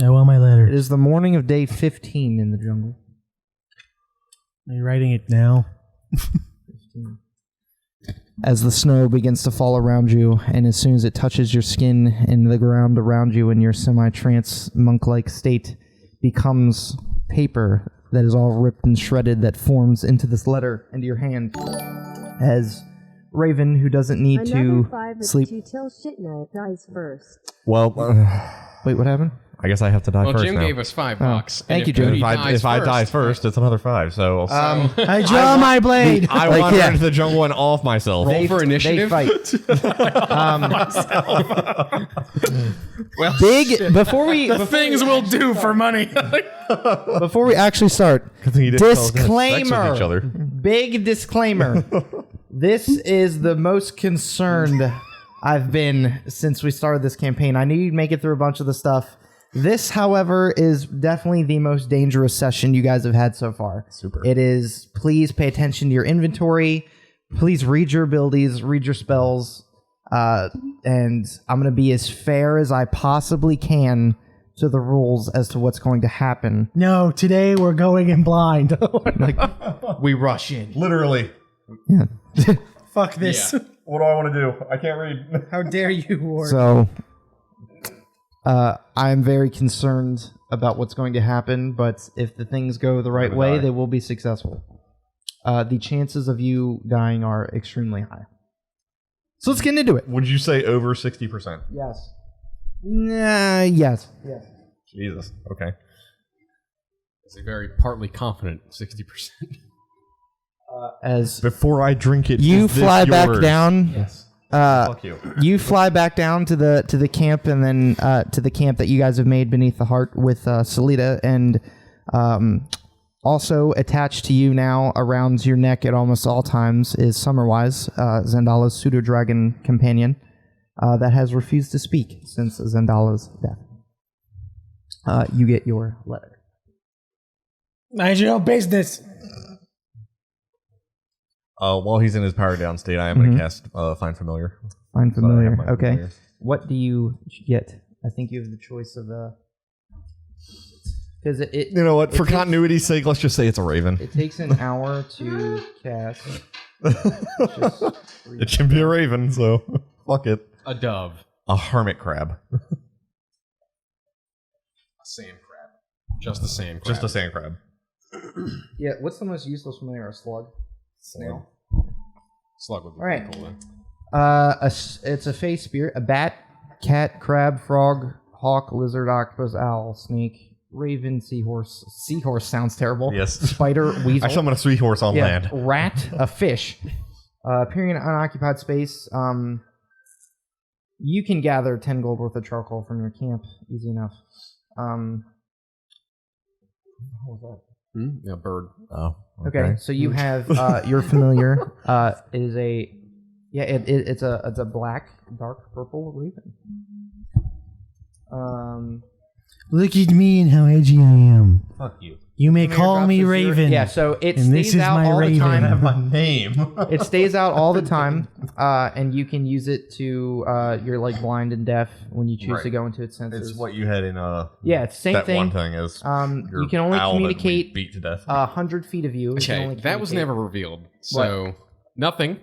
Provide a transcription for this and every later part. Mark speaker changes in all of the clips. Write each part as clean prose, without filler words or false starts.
Speaker 1: I want my letter.
Speaker 2: It is the morning of day 15 in the jungle.
Speaker 1: Are you writing it now?
Speaker 2: 15. As the snow begins to fall around you, and as soon as it touches your skin and the ground around you in your semi-trance monk-like state, becomes paper that is all ripped and shredded that forms into this letter into your hand. As Raven, who doesn't need to sleep...
Speaker 3: Till shit night dies first.
Speaker 4: Well,
Speaker 2: Wait, what happened?
Speaker 4: I guess I have to die first
Speaker 5: Jim
Speaker 4: now.
Speaker 5: gave us $5.
Speaker 2: Thank you, Jim.
Speaker 4: If I die first, it's another 5. So
Speaker 1: I draw my blade.
Speaker 4: I wander into the jungle and off myself.
Speaker 5: Roll for initiative.
Speaker 2: They fight.
Speaker 5: Well,
Speaker 2: Before we
Speaker 1: Things we'll do for money.
Speaker 2: before we actually start, disclaimer.
Speaker 4: Each other.
Speaker 2: Big disclaimer. This is the most concerned I've been since we started this campaign. I knew you'd make it through a bunch of the stuff. This, however, is definitely the most dangerous session you guys have had so far.
Speaker 4: Super.
Speaker 2: It is. Please pay attention to your inventory. Please read your abilities, read your spells, and I'm going to be as fair as I possibly can to the rules as to what's going to happen.
Speaker 1: No, today we're going in blind.
Speaker 2: We rush in.
Speaker 4: Literally.
Speaker 2: Yeah.
Speaker 1: Fuck this.
Speaker 5: Yeah.
Speaker 4: What do I want to do? I can't read.
Speaker 1: How dare you, Ward?
Speaker 2: So, I'm very concerned about what's going to happen, but if the things go the right way, they will be successful. The chances of you dying are extremely high. So let's get into it.
Speaker 4: Would you say over 60%?
Speaker 2: Yes. Yes. Yes.
Speaker 4: Jesus. Okay.
Speaker 5: It's a very partly confident 60%.
Speaker 2: As
Speaker 4: Before I drink it,
Speaker 2: you
Speaker 4: is this
Speaker 2: fly back
Speaker 4: yours?
Speaker 2: down,
Speaker 5: Yes.
Speaker 4: Fuck you.
Speaker 2: you fly back down to the camp, and then to the camp that you guys have made beneath the heart with Salida, and also attached to you now around your neck at almost all times is Summerwise, Zendala's pseudo-dragon companion that has refused to speak since Zendala's death. You get your letter.
Speaker 1: Mind your own business.
Speaker 4: While he's in his powered down state, I am going to cast Find Familiar.
Speaker 2: Find
Speaker 4: So I have
Speaker 2: familiar.
Speaker 4: my
Speaker 2: Okay.
Speaker 4: familiar.
Speaker 2: What do you get? I think you have the choice of because it
Speaker 4: You know what? For
Speaker 2: takes-
Speaker 4: continuity's sake, let's just say it's a raven.
Speaker 2: It takes an hour to cast.
Speaker 4: It can be a raven, so fuck it.
Speaker 5: A dove.
Speaker 4: A hermit crab.
Speaker 5: A sand crab. Just the sand crab.
Speaker 4: Just a sand crab.
Speaker 2: Yeah, what's the most useless familiar? A slug? Snail?
Speaker 5: Slug would be
Speaker 2: All right.
Speaker 5: cool then.
Speaker 2: It's a face spirit, a bat, cat, crab, frog, hawk, lizard, octopus, owl, snake, raven, seahorse. Seahorse sounds terrible.
Speaker 4: Yes.
Speaker 2: Spider, weasel.
Speaker 4: Actually, I'm going to sweet horse on land.
Speaker 2: Rat, a fish. Appearing in unoccupied space. You can gather 10 gold worth of charcoal from your camp. Easy enough. What was that?
Speaker 5: A bird.
Speaker 4: Oh.
Speaker 2: Okay, so you have your familiar. It is a it's a black, dark purple raven.
Speaker 1: Look at me and how edgy I am.
Speaker 4: Fuck you.
Speaker 1: You may
Speaker 2: Familiar
Speaker 1: call
Speaker 2: drops
Speaker 1: me
Speaker 2: a zero.
Speaker 1: Raven.
Speaker 2: Yeah, so it
Speaker 1: And this
Speaker 2: stays
Speaker 1: is
Speaker 2: out
Speaker 1: my
Speaker 2: all
Speaker 1: raven.
Speaker 2: the time.
Speaker 4: My name.
Speaker 2: It stays out all the time, and you can use it to you're like blind and deaf when you choose
Speaker 4: Right.
Speaker 2: to go into its senses.
Speaker 4: It's what you had in
Speaker 2: Yeah, it's the same
Speaker 4: that
Speaker 2: thing.
Speaker 4: one thing is your
Speaker 2: You can only
Speaker 4: owl that we
Speaker 2: communicate
Speaker 4: beat to death.
Speaker 2: 100 feet of you. You can
Speaker 5: Okay,
Speaker 2: only
Speaker 5: that was
Speaker 2: communicate.
Speaker 5: never revealed. So, nothing.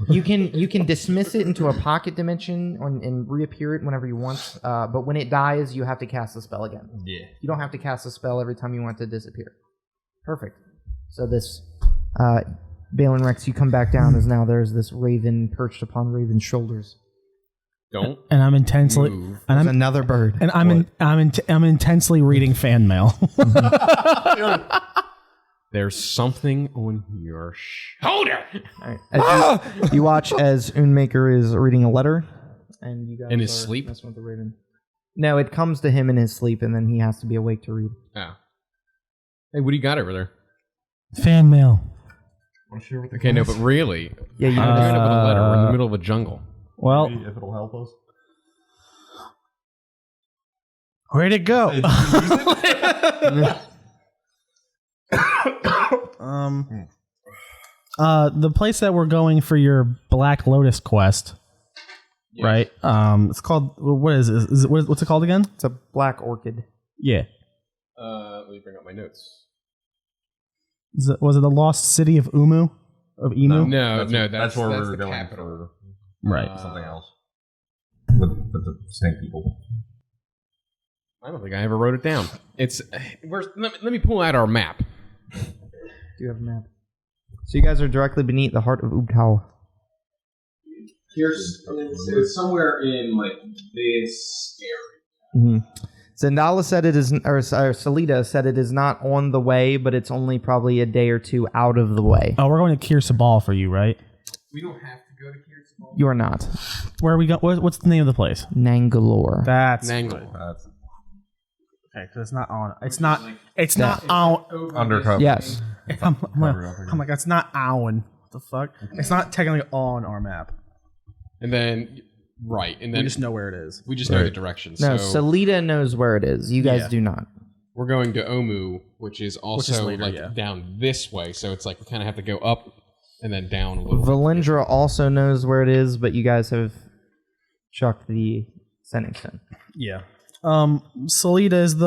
Speaker 2: You can dismiss it into a pocket dimension and reappear it whenever you want. But when it dies, you have to cast the spell again.
Speaker 4: Yeah.
Speaker 2: You don't have to cast a spell every time you want it to disappear. Perfect. So this Balin Rex, you come back down as now there's this raven perched upon Raven's shoulders.
Speaker 5: Don't
Speaker 1: And I'm intensely
Speaker 5: move.
Speaker 1: and
Speaker 2: There's
Speaker 1: I'm
Speaker 2: another bird.
Speaker 1: and I'm intensely reading fan mail.
Speaker 5: There's something on your shoulder.
Speaker 2: All right. As you watch as Unmaker is reading a letter, and you guys
Speaker 5: In his
Speaker 2: are
Speaker 5: sleep?
Speaker 2: messing with the raven. No, it comes to him in his sleep, and then he has to be awake to read.
Speaker 5: Oh. Hey, what do you got over there?
Speaker 1: Fan mail.
Speaker 5: Okay, no, but really,
Speaker 2: Yeah, you
Speaker 5: how
Speaker 2: know
Speaker 5: do you end up with a letter? We're in the middle of a jungle.
Speaker 1: Well,
Speaker 4: If it'll help us.
Speaker 1: where'd it go? The place that we're going for your Black Lotus quest.
Speaker 6: right? It's called, what is it? What's it called again?
Speaker 2: It's a black orchid.
Speaker 6: Yeah.
Speaker 5: Let me bring up my notes.
Speaker 6: Was it the lost city of Umu? Of Emu?
Speaker 5: No,
Speaker 4: that's where we're
Speaker 5: the
Speaker 4: going
Speaker 5: capital.
Speaker 4: for
Speaker 6: Right.
Speaker 4: something else. With the snake people.
Speaker 5: I don't think I ever wrote it down. It's let me pull out our map.
Speaker 2: Do you have a map? So you guys are directly beneath the heart of Ubtao.
Speaker 5: It's somewhere in like this area.
Speaker 2: Mm-hmm. Zendala said it is, or Salida said it is not on the way, but it's only probably a day or two out of the way.
Speaker 6: Oh, we're going to Kir Sabal for you, right?
Speaker 5: We don't have to go to Kirsibal.
Speaker 2: You are not.
Speaker 6: Where are we go? What's the name of the place?
Speaker 2: Nangalore.
Speaker 6: That's
Speaker 5: Nangle.
Speaker 6: okay. Because it's not on. It's not. It's not on.
Speaker 4: Undercover.
Speaker 2: Yes.
Speaker 6: I'm like, that's not on. What the fuck? It's not technically on our map.
Speaker 5: And then and then
Speaker 6: We just know where it is.
Speaker 5: we just know the directions.
Speaker 2: No,
Speaker 5: So
Speaker 2: Salida knows where it is. You guys
Speaker 6: Yeah.
Speaker 2: do not.
Speaker 5: we're going to Omu, which is also
Speaker 6: later,
Speaker 5: down this way. So it's like we kind of have to go up and then down a little.
Speaker 2: Valindra also knows where it is, but you guys have chucked the Sennington.
Speaker 6: Yeah. Salida is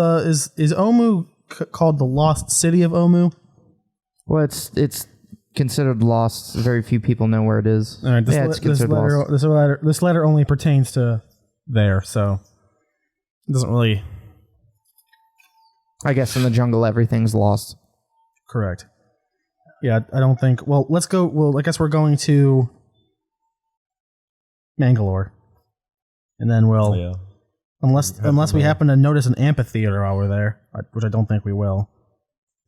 Speaker 6: Omu called the Lost City of Omu?
Speaker 2: Well, it's considered lost. Very few people know where it is.
Speaker 6: All right.
Speaker 2: It's considered lost.
Speaker 6: This letter only pertains to there, so it doesn't really.
Speaker 2: I guess in the jungle, everything's lost.
Speaker 6: Correct. Yeah, I don't think. Well, let's go. Well, I guess we're going to Mangalore, and then we'll, unless we happen to notice an amphitheater while we're there, which I don't think we will.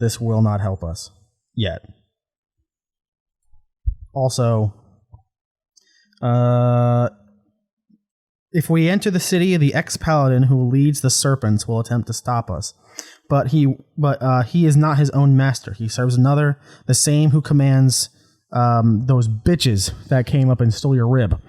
Speaker 6: This will not help us yet. Also, if we enter the city, the ex-paladin who leads the serpents will attempt to stop us. But he is not his own master. He serves another, the same who commands those bitches that came up and stole your rib.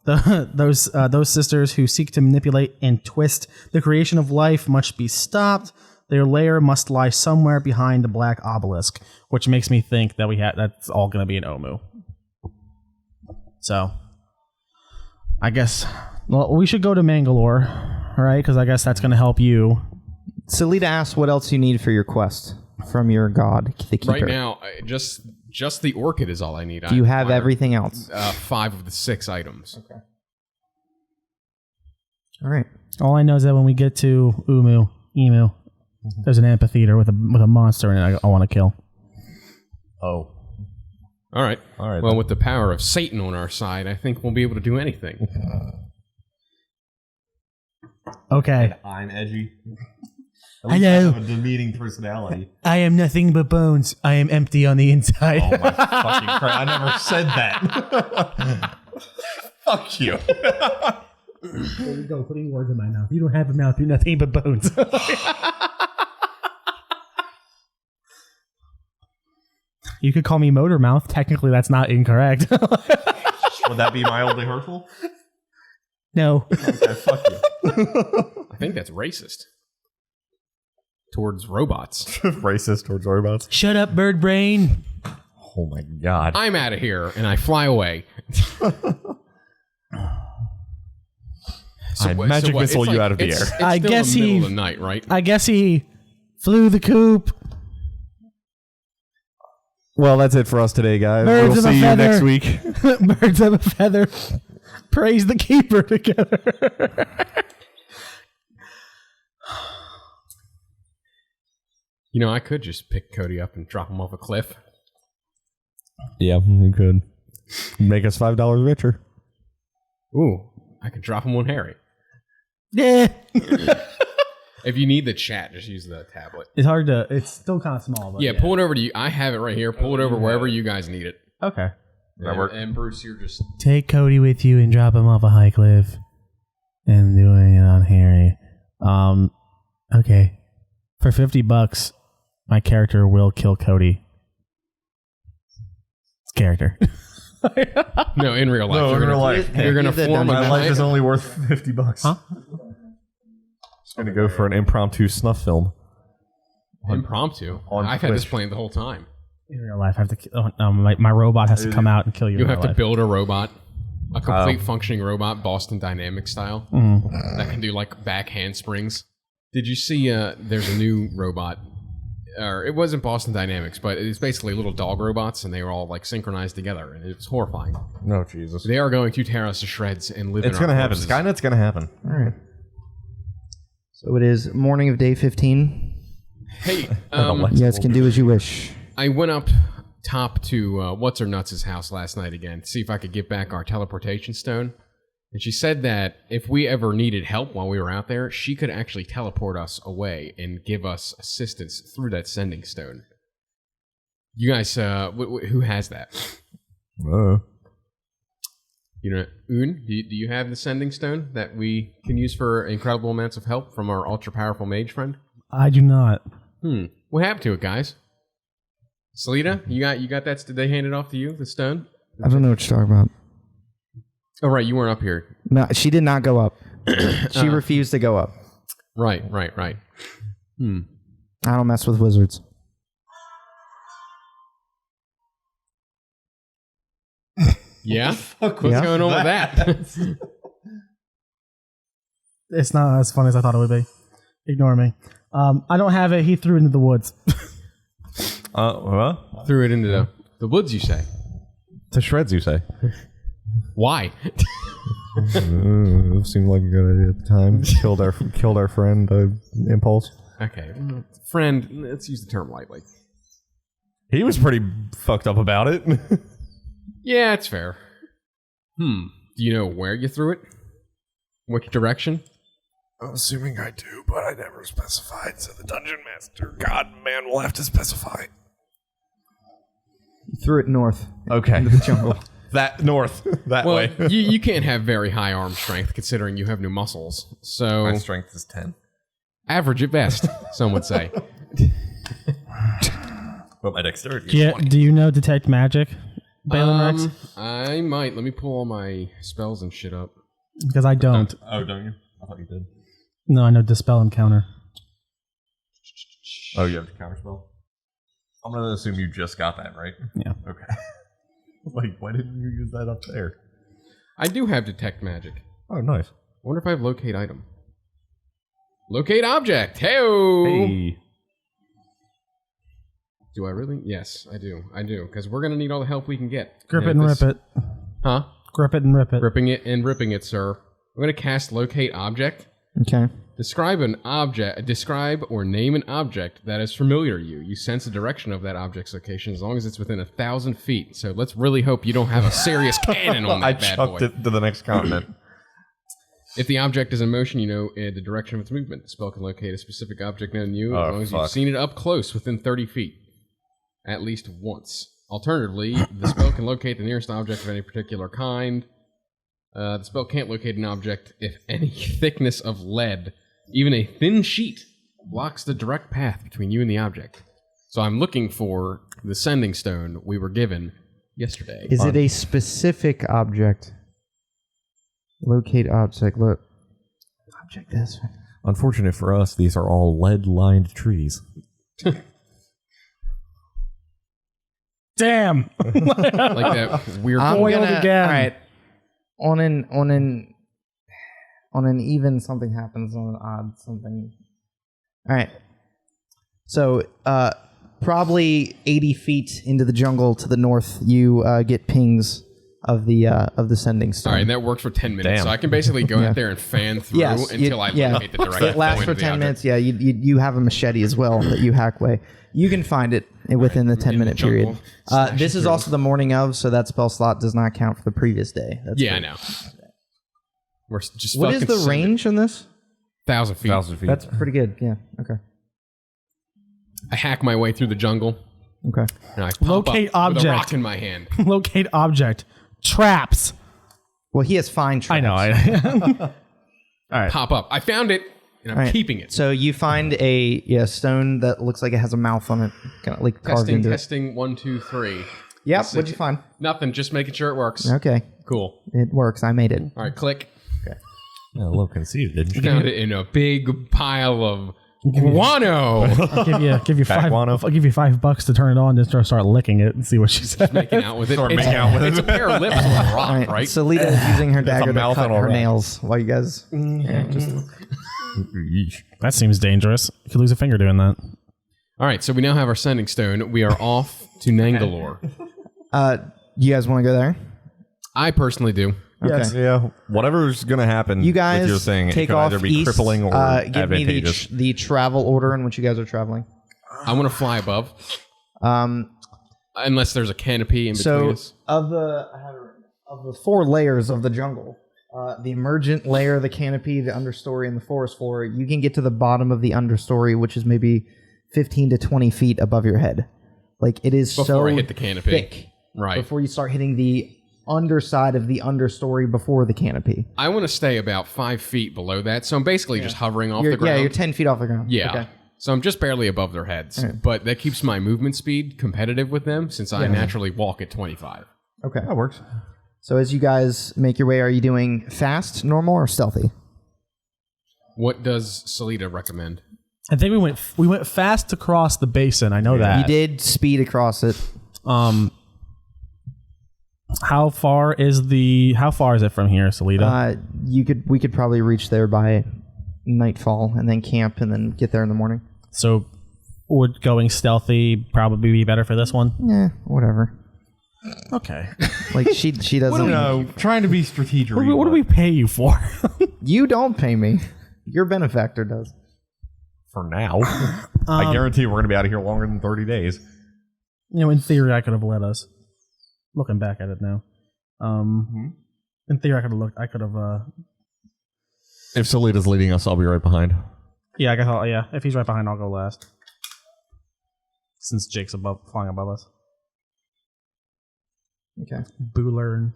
Speaker 6: Those sisters who seek to manipulate and twist the creation of life must be stopped. Their lair must lie somewhere behind the black obelisk, which makes me think that that's all going to be an Omu. So, I guess we should go to Mangalore, right? Because I guess that's going to help you.
Speaker 2: Salida asked what else you need for your quest from your god, the keeper.
Speaker 5: Right now, just the orchid is all I need.
Speaker 2: Do you have everything else?
Speaker 5: 5 of the 6 items.
Speaker 2: Okay. All right.
Speaker 6: All I know is that when we get to Emu, there's an amphitheater with a monster in it I want to kill.
Speaker 4: Oh.
Speaker 5: All right.
Speaker 4: Well,
Speaker 5: Well, with the power of Satan on our side, I think we'll be able to do anything.
Speaker 6: Okay.
Speaker 4: I'm edgy.
Speaker 1: Hello.
Speaker 4: I have a demeaning personality.
Speaker 1: I am nothing but bones. I am empty on the inside.
Speaker 4: Oh my fucking Christ. I never said that. Fuck you.
Speaker 1: There we go, putting words in my mouth. You don't have a mouth. You're nothing but bones.
Speaker 6: You could call me Motor Mouth. Technically, that's not incorrect.
Speaker 4: Would that be mildly hurtful?
Speaker 1: No.
Speaker 4: Okay, fuck you.
Speaker 5: I think that's racist. Towards robots.
Speaker 4: Racist towards robots.
Speaker 1: Shut up, bird brain.
Speaker 4: Oh my god.
Speaker 5: I'm out of here, and I fly away.
Speaker 4: I magic missile you out of the air.
Speaker 5: It's
Speaker 1: I
Speaker 5: still
Speaker 1: guess
Speaker 5: the middle
Speaker 1: he-
Speaker 5: of the night, right?
Speaker 1: I guess he flew the coop.
Speaker 4: Well, that's it for us today, guys.
Speaker 1: Birds
Speaker 4: we'll
Speaker 1: of a
Speaker 4: see you
Speaker 1: feather.
Speaker 4: next week.
Speaker 1: Birds of a feather. Praise the keeper together.
Speaker 5: You know, I could just pick Cody up and drop him off a cliff.
Speaker 4: Yeah, you could. Make us $5 richer.
Speaker 5: Ooh, I could drop him on Harry.
Speaker 1: Yeah.
Speaker 5: If you need the chat, just use the tablet.
Speaker 6: It's hard to. It's still kind of small. But
Speaker 5: Yeah, pull it over to you. I have it right here. Pull it over wherever you guys need it.
Speaker 6: Okay.
Speaker 4: That work?
Speaker 5: And Bruce, you're just...
Speaker 1: Take Cody with you and drop him off a high cliff. And doing it on Harry. Okay. For $50, my character will kill Cody. It's character.
Speaker 5: No, in real life.
Speaker 4: No, in real life.
Speaker 5: You're going to form a
Speaker 4: My life is
Speaker 5: giant...
Speaker 4: only worth $50.
Speaker 6: Huh?
Speaker 4: I'm gonna go for an impromptu snuff film.
Speaker 5: Impromptu.
Speaker 4: on
Speaker 5: I've had this
Speaker 4: Twitch.
Speaker 5: planned the whole time.
Speaker 6: In real life, I have to. My robot has to come out and kill you.
Speaker 5: You
Speaker 6: in
Speaker 5: have
Speaker 6: real
Speaker 5: to
Speaker 6: life.
Speaker 5: build a robot. A complete functioning robot, Boston Dynamics style, that can do like back handsprings. Did you see? There's a new robot, or it wasn't Boston Dynamics, but it's basically little dog robots, and they were all like synchronized together, and it's horrifying.
Speaker 4: No, Jesus.
Speaker 5: They are going to tear us to shreds and live.
Speaker 4: It's going to happen. Skynet's going to happen.
Speaker 2: All right. So it is morning of day 15.
Speaker 5: Hey,
Speaker 2: You guys can do as you wish.
Speaker 5: I went up top to What's Her Nuts' house last night again to see if I could get back our teleportation stone. And she said that if we ever needed help while we were out there, she could actually teleport us away and give us assistance through that sending stone. You guys, who has that? You know, Un, do you have the sending stone that we can use for incredible amounts of help from our ultra-powerful mage friend?
Speaker 1: I do not.
Speaker 5: What happened to it, guys? Selita, you got that? Did they hand it off to you, the stone?
Speaker 2: I don't know what you're talking about.
Speaker 5: Oh, right, you weren't up here.
Speaker 2: No, she did not go up. She refused to go up.
Speaker 5: Right.
Speaker 2: I don't mess with wizards.
Speaker 5: Yeah? What's going on with that?
Speaker 6: It's not as funny as I thought it would be. Ignore me. I don't have it. He threw it into the woods.
Speaker 4: What?
Speaker 5: Threw it into the woods, you say?
Speaker 4: To shreds, you say?
Speaker 5: Why?
Speaker 4: It seemed like a good idea at the time. Killed our friend, Impulse.
Speaker 5: Okay. Friend, let's use the term lightly.
Speaker 4: He was pretty fucked up about it.
Speaker 5: Yeah, it's fair. Do you know where you threw it? Which direction?
Speaker 4: I'm assuming I do, but I never specified, so the dungeon master, God-man, will have to specify.
Speaker 2: You threw it north.
Speaker 4: Okay.
Speaker 2: Into the jungle.
Speaker 4: That north. That
Speaker 5: Well,
Speaker 4: way.
Speaker 5: you can't have very high arm strength considering you have no muscles. So
Speaker 4: My strength is 10.
Speaker 5: average at best, some would say.
Speaker 4: But my dexterity is 20.
Speaker 6: Do you know detect magic, Balin Rex?
Speaker 5: I might. Let me pull all my spells and shit up.
Speaker 6: Because I don't.
Speaker 4: Oh, don't you? I thought you did.
Speaker 6: No, I know dispel and counter.
Speaker 4: Oh, you have the counter spell? I'm going to assume you just got that, right?
Speaker 6: Yeah.
Speaker 4: Okay. Like, why didn't you use that up there?
Speaker 5: I do have detect magic.
Speaker 4: Oh, nice.
Speaker 5: I wonder if I have locate item. Locate object. Hey-o!
Speaker 4: Hey.
Speaker 5: Do I really? Yes, I do. Because we're going to need all the help we can get.
Speaker 6: Grip it and rip it.
Speaker 5: Huh?
Speaker 6: Grip it and rip it.
Speaker 5: Gripping it and ripping it, sir. I'm going to cast locate object.
Speaker 2: Okay.
Speaker 5: Describe or name an object that is familiar to you. You sense the direction of that object's location as long as it's within 1,000 feet. So let's really hope you don't have a serious cannon on that
Speaker 4: I
Speaker 5: bad
Speaker 4: chucked
Speaker 5: boy.
Speaker 4: it to the next continent.
Speaker 5: If the object is in motion, you know the direction of its movement. The spell can locate a specific object known to you as long as you've seen it up close within 30 feet. At least once. Alternatively, the spell can locate the nearest object of any particular kind. The spell can't locate an object if any thickness of lead, even a thin sheet, blocks the direct path between you and the object. So I'm looking for the sending stone we were given yesterday.
Speaker 2: Is it a specific object? Locate object. Look. Object this.
Speaker 4: Unfortunate for us, these are all lead-lined trees.
Speaker 6: Damn.
Speaker 5: Like that weird...
Speaker 6: Foiled again.
Speaker 2: All right. On an even, something happens. On an odd, something. All right. So, probably 80 feet into the jungle to the north, you get pings of the sending stone.
Speaker 5: All right, and that works for 10 minutes.
Speaker 4: Damn.
Speaker 5: So I can basically go out there and fan through until I locate the direct
Speaker 2: It lasts
Speaker 5: point
Speaker 2: for
Speaker 5: of the
Speaker 2: 10
Speaker 5: object.
Speaker 2: minutes. Yeah, you have a machete as well that you hack away. You can find it within the 10-minute period.
Speaker 5: jungle, slash
Speaker 2: This
Speaker 5: it
Speaker 2: is
Speaker 5: through.
Speaker 2: also the morning of, so that spell slot does not count for the previous day. That's
Speaker 5: Yeah, I
Speaker 2: good.
Speaker 5: know. We're just
Speaker 2: What is
Speaker 5: fucking
Speaker 2: the range on this?
Speaker 5: 1,000 feet.
Speaker 4: 1,000 feet.
Speaker 2: That's pretty good. Yeah. Okay.
Speaker 5: I hack my way through the jungle,
Speaker 2: Okay.
Speaker 5: and I pop
Speaker 6: Locate
Speaker 5: up with a
Speaker 6: object.
Speaker 5: rock in my hand.
Speaker 6: Locate object. Traps.
Speaker 2: Well, he has fine traps.
Speaker 6: I know. All right.
Speaker 5: Pop up. I found it, and I'm
Speaker 2: All right.
Speaker 5: keeping it.
Speaker 2: So you find a stone that looks like it has a mouth on it, kind of like carved into it.
Speaker 5: Testing, 1, 2, 3.
Speaker 2: Yep. What'd you find?
Speaker 5: Nothing, just making sure it works.
Speaker 2: Okay.
Speaker 5: Cool.
Speaker 2: It works. I made it.
Speaker 5: All right, click.
Speaker 4: Yeah, a little conceited, didn't you?
Speaker 5: Found it in a big pile of Guano.
Speaker 1: I'll give you
Speaker 7: Fat
Speaker 1: five.
Speaker 7: guano.
Speaker 1: I'll give you $5 to turn it on and start licking it and see what she says.
Speaker 5: Making out with it.
Speaker 7: Start making out with
Speaker 5: It's a pair of lips on a rock,
Speaker 2: All right.
Speaker 5: right?
Speaker 2: Selita is using her dagger to
Speaker 7: mouth
Speaker 2: cut
Speaker 7: on a
Speaker 2: her
Speaker 7: rock.
Speaker 2: nails while you guys.
Speaker 1: That seems dangerous. You could lose a finger doing that.
Speaker 5: All right, so we now have our sending stone. We are off to Nangalore.
Speaker 2: You guys want to go there?
Speaker 5: I personally do.
Speaker 2: Okay.
Speaker 7: Yeah, whatever's gonna happen.
Speaker 2: You guys
Speaker 7: with your thing,
Speaker 2: take
Speaker 7: it could
Speaker 2: off
Speaker 7: either be
Speaker 2: east.
Speaker 7: crippling or
Speaker 2: Give me
Speaker 7: advantageous.
Speaker 2: the travel order in which you guys are traveling.
Speaker 5: I want to fly above,
Speaker 2: Um,
Speaker 5: unless there's a canopy in between
Speaker 2: so
Speaker 5: us.
Speaker 2: of the 4 layers of the jungle, the emergent layer, the canopy, the understory, and the forest floor, you can get to the bottom of the understory, which is maybe 15 to 20 feet above your head. Like it is
Speaker 5: Before
Speaker 2: so
Speaker 5: I hit the canopy.
Speaker 2: thick.
Speaker 5: Right.
Speaker 2: Before you start hitting the underside of the understory before the canopy.
Speaker 5: I want to stay about 5 feet below that, so I'm basically just hovering off the ground.
Speaker 2: Yeah, you're 10 feet off the ground.
Speaker 5: Yeah.
Speaker 2: Okay.
Speaker 5: So I'm just barely above their heads. But that keeps my movement speed competitive with them since I naturally walk at 25.
Speaker 2: Okay.
Speaker 7: That works.
Speaker 2: So as you guys make your way, are you doing fast, normal, or stealthy?
Speaker 5: What does Selita recommend?
Speaker 1: I think we went fast across the basin. I know that.
Speaker 2: You did speed across it.
Speaker 1: How far is it from here, Selita?
Speaker 2: We could probably reach there by nightfall and then camp and then get there in the morning.
Speaker 1: So would going stealthy probably be better for this one?
Speaker 2: Yeah, whatever.
Speaker 1: Okay.
Speaker 2: Like she doesn't.
Speaker 7: No, trying to be strategic.
Speaker 1: What do we pay you for?
Speaker 2: You don't pay me. Your benefactor does.
Speaker 7: For now, I guarantee we're gonna be out of here longer than 30 days.
Speaker 1: In theory, I could have let us. Looking back at it now, in theory, I could have looked. I could have.
Speaker 7: If Selita's leading us, I'll be right behind.
Speaker 1: Yeah, I guess. Yeah, if he's right behind, I'll go last. Since Jake's flying above us.
Speaker 2: Okay.
Speaker 1: Bueller and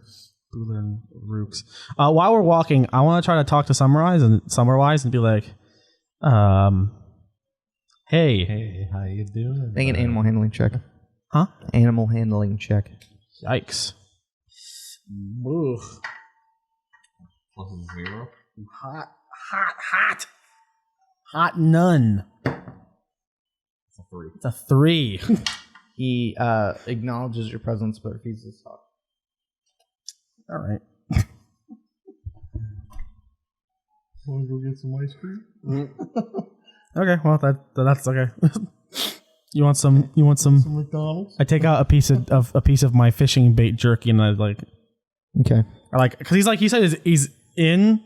Speaker 1: Rooks. While we're walking, I want to try to talk to Summerwise and be like, hey,
Speaker 7: how you doing?
Speaker 2: Make an animal handling check.
Speaker 1: Huh?
Speaker 2: Animal handling check.
Speaker 1: Yikes. Oof.
Speaker 7: Plus 0.
Speaker 1: Hot none.
Speaker 7: It's a 3.
Speaker 1: It's a 3.
Speaker 2: He acknowledges your presence but refuses to talk.
Speaker 1: All right.
Speaker 7: Want to go get some ice cream?
Speaker 1: Okay, well that's okay. You want some
Speaker 7: McDonald's?
Speaker 1: I take out a piece of my fishing bait jerky and I
Speaker 2: Okay.
Speaker 1: because he said he's in.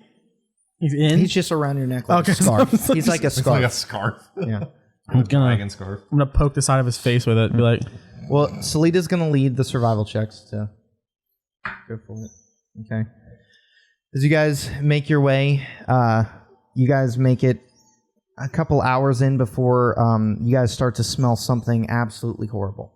Speaker 2: He's just around your neck like a scarf. He's like a
Speaker 7: It's
Speaker 2: scarf.
Speaker 7: like a scarf.
Speaker 2: Yeah.
Speaker 1: I'm
Speaker 7: Dragon scarf.
Speaker 1: gonna poke the side of his face with it and be like,
Speaker 2: Well, Selita's gonna lead the survival checks to go for it. Okay. As you guys make your way, you guys make it a couple hours in before you guys start to smell something absolutely horrible.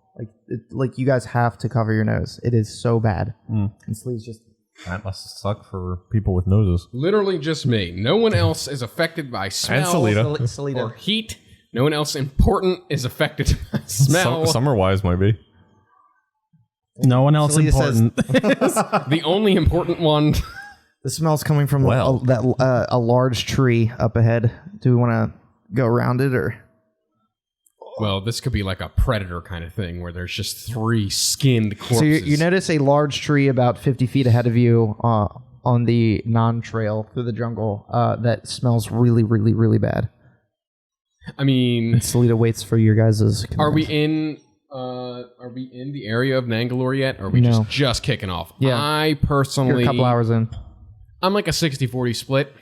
Speaker 2: Like you guys have to cover your nose. It is so bad. And Selita's just
Speaker 7: That must suck for people with noses.
Speaker 5: Literally just me. No one else is affected by smell
Speaker 7: Selita.
Speaker 2: Selita.
Speaker 5: or heat. No one else important is affected by smell.
Speaker 7: Summer-wise might be.
Speaker 1: no one else
Speaker 2: Selita says-
Speaker 1: important.
Speaker 5: The only important one.
Speaker 2: The smell's coming from
Speaker 7: Well.
Speaker 2: a large tree up ahead. Do we want to go around it or?
Speaker 5: Well, this could be like a predator kind of thing where there's just 3 skinned corpses.
Speaker 2: So you notice a large tree about 50 feet ahead of you on the non-trail through the jungle that smells really, really, really bad.
Speaker 5: I mean,
Speaker 2: Selita waits for your guys'
Speaker 5: are we in the area of Nangalore yet? Or are we
Speaker 2: No.
Speaker 5: just kicking off?
Speaker 2: Yeah.
Speaker 5: I
Speaker 2: You're
Speaker 5: personally,
Speaker 2: a couple hours in.
Speaker 5: I'm like a 60-40 split.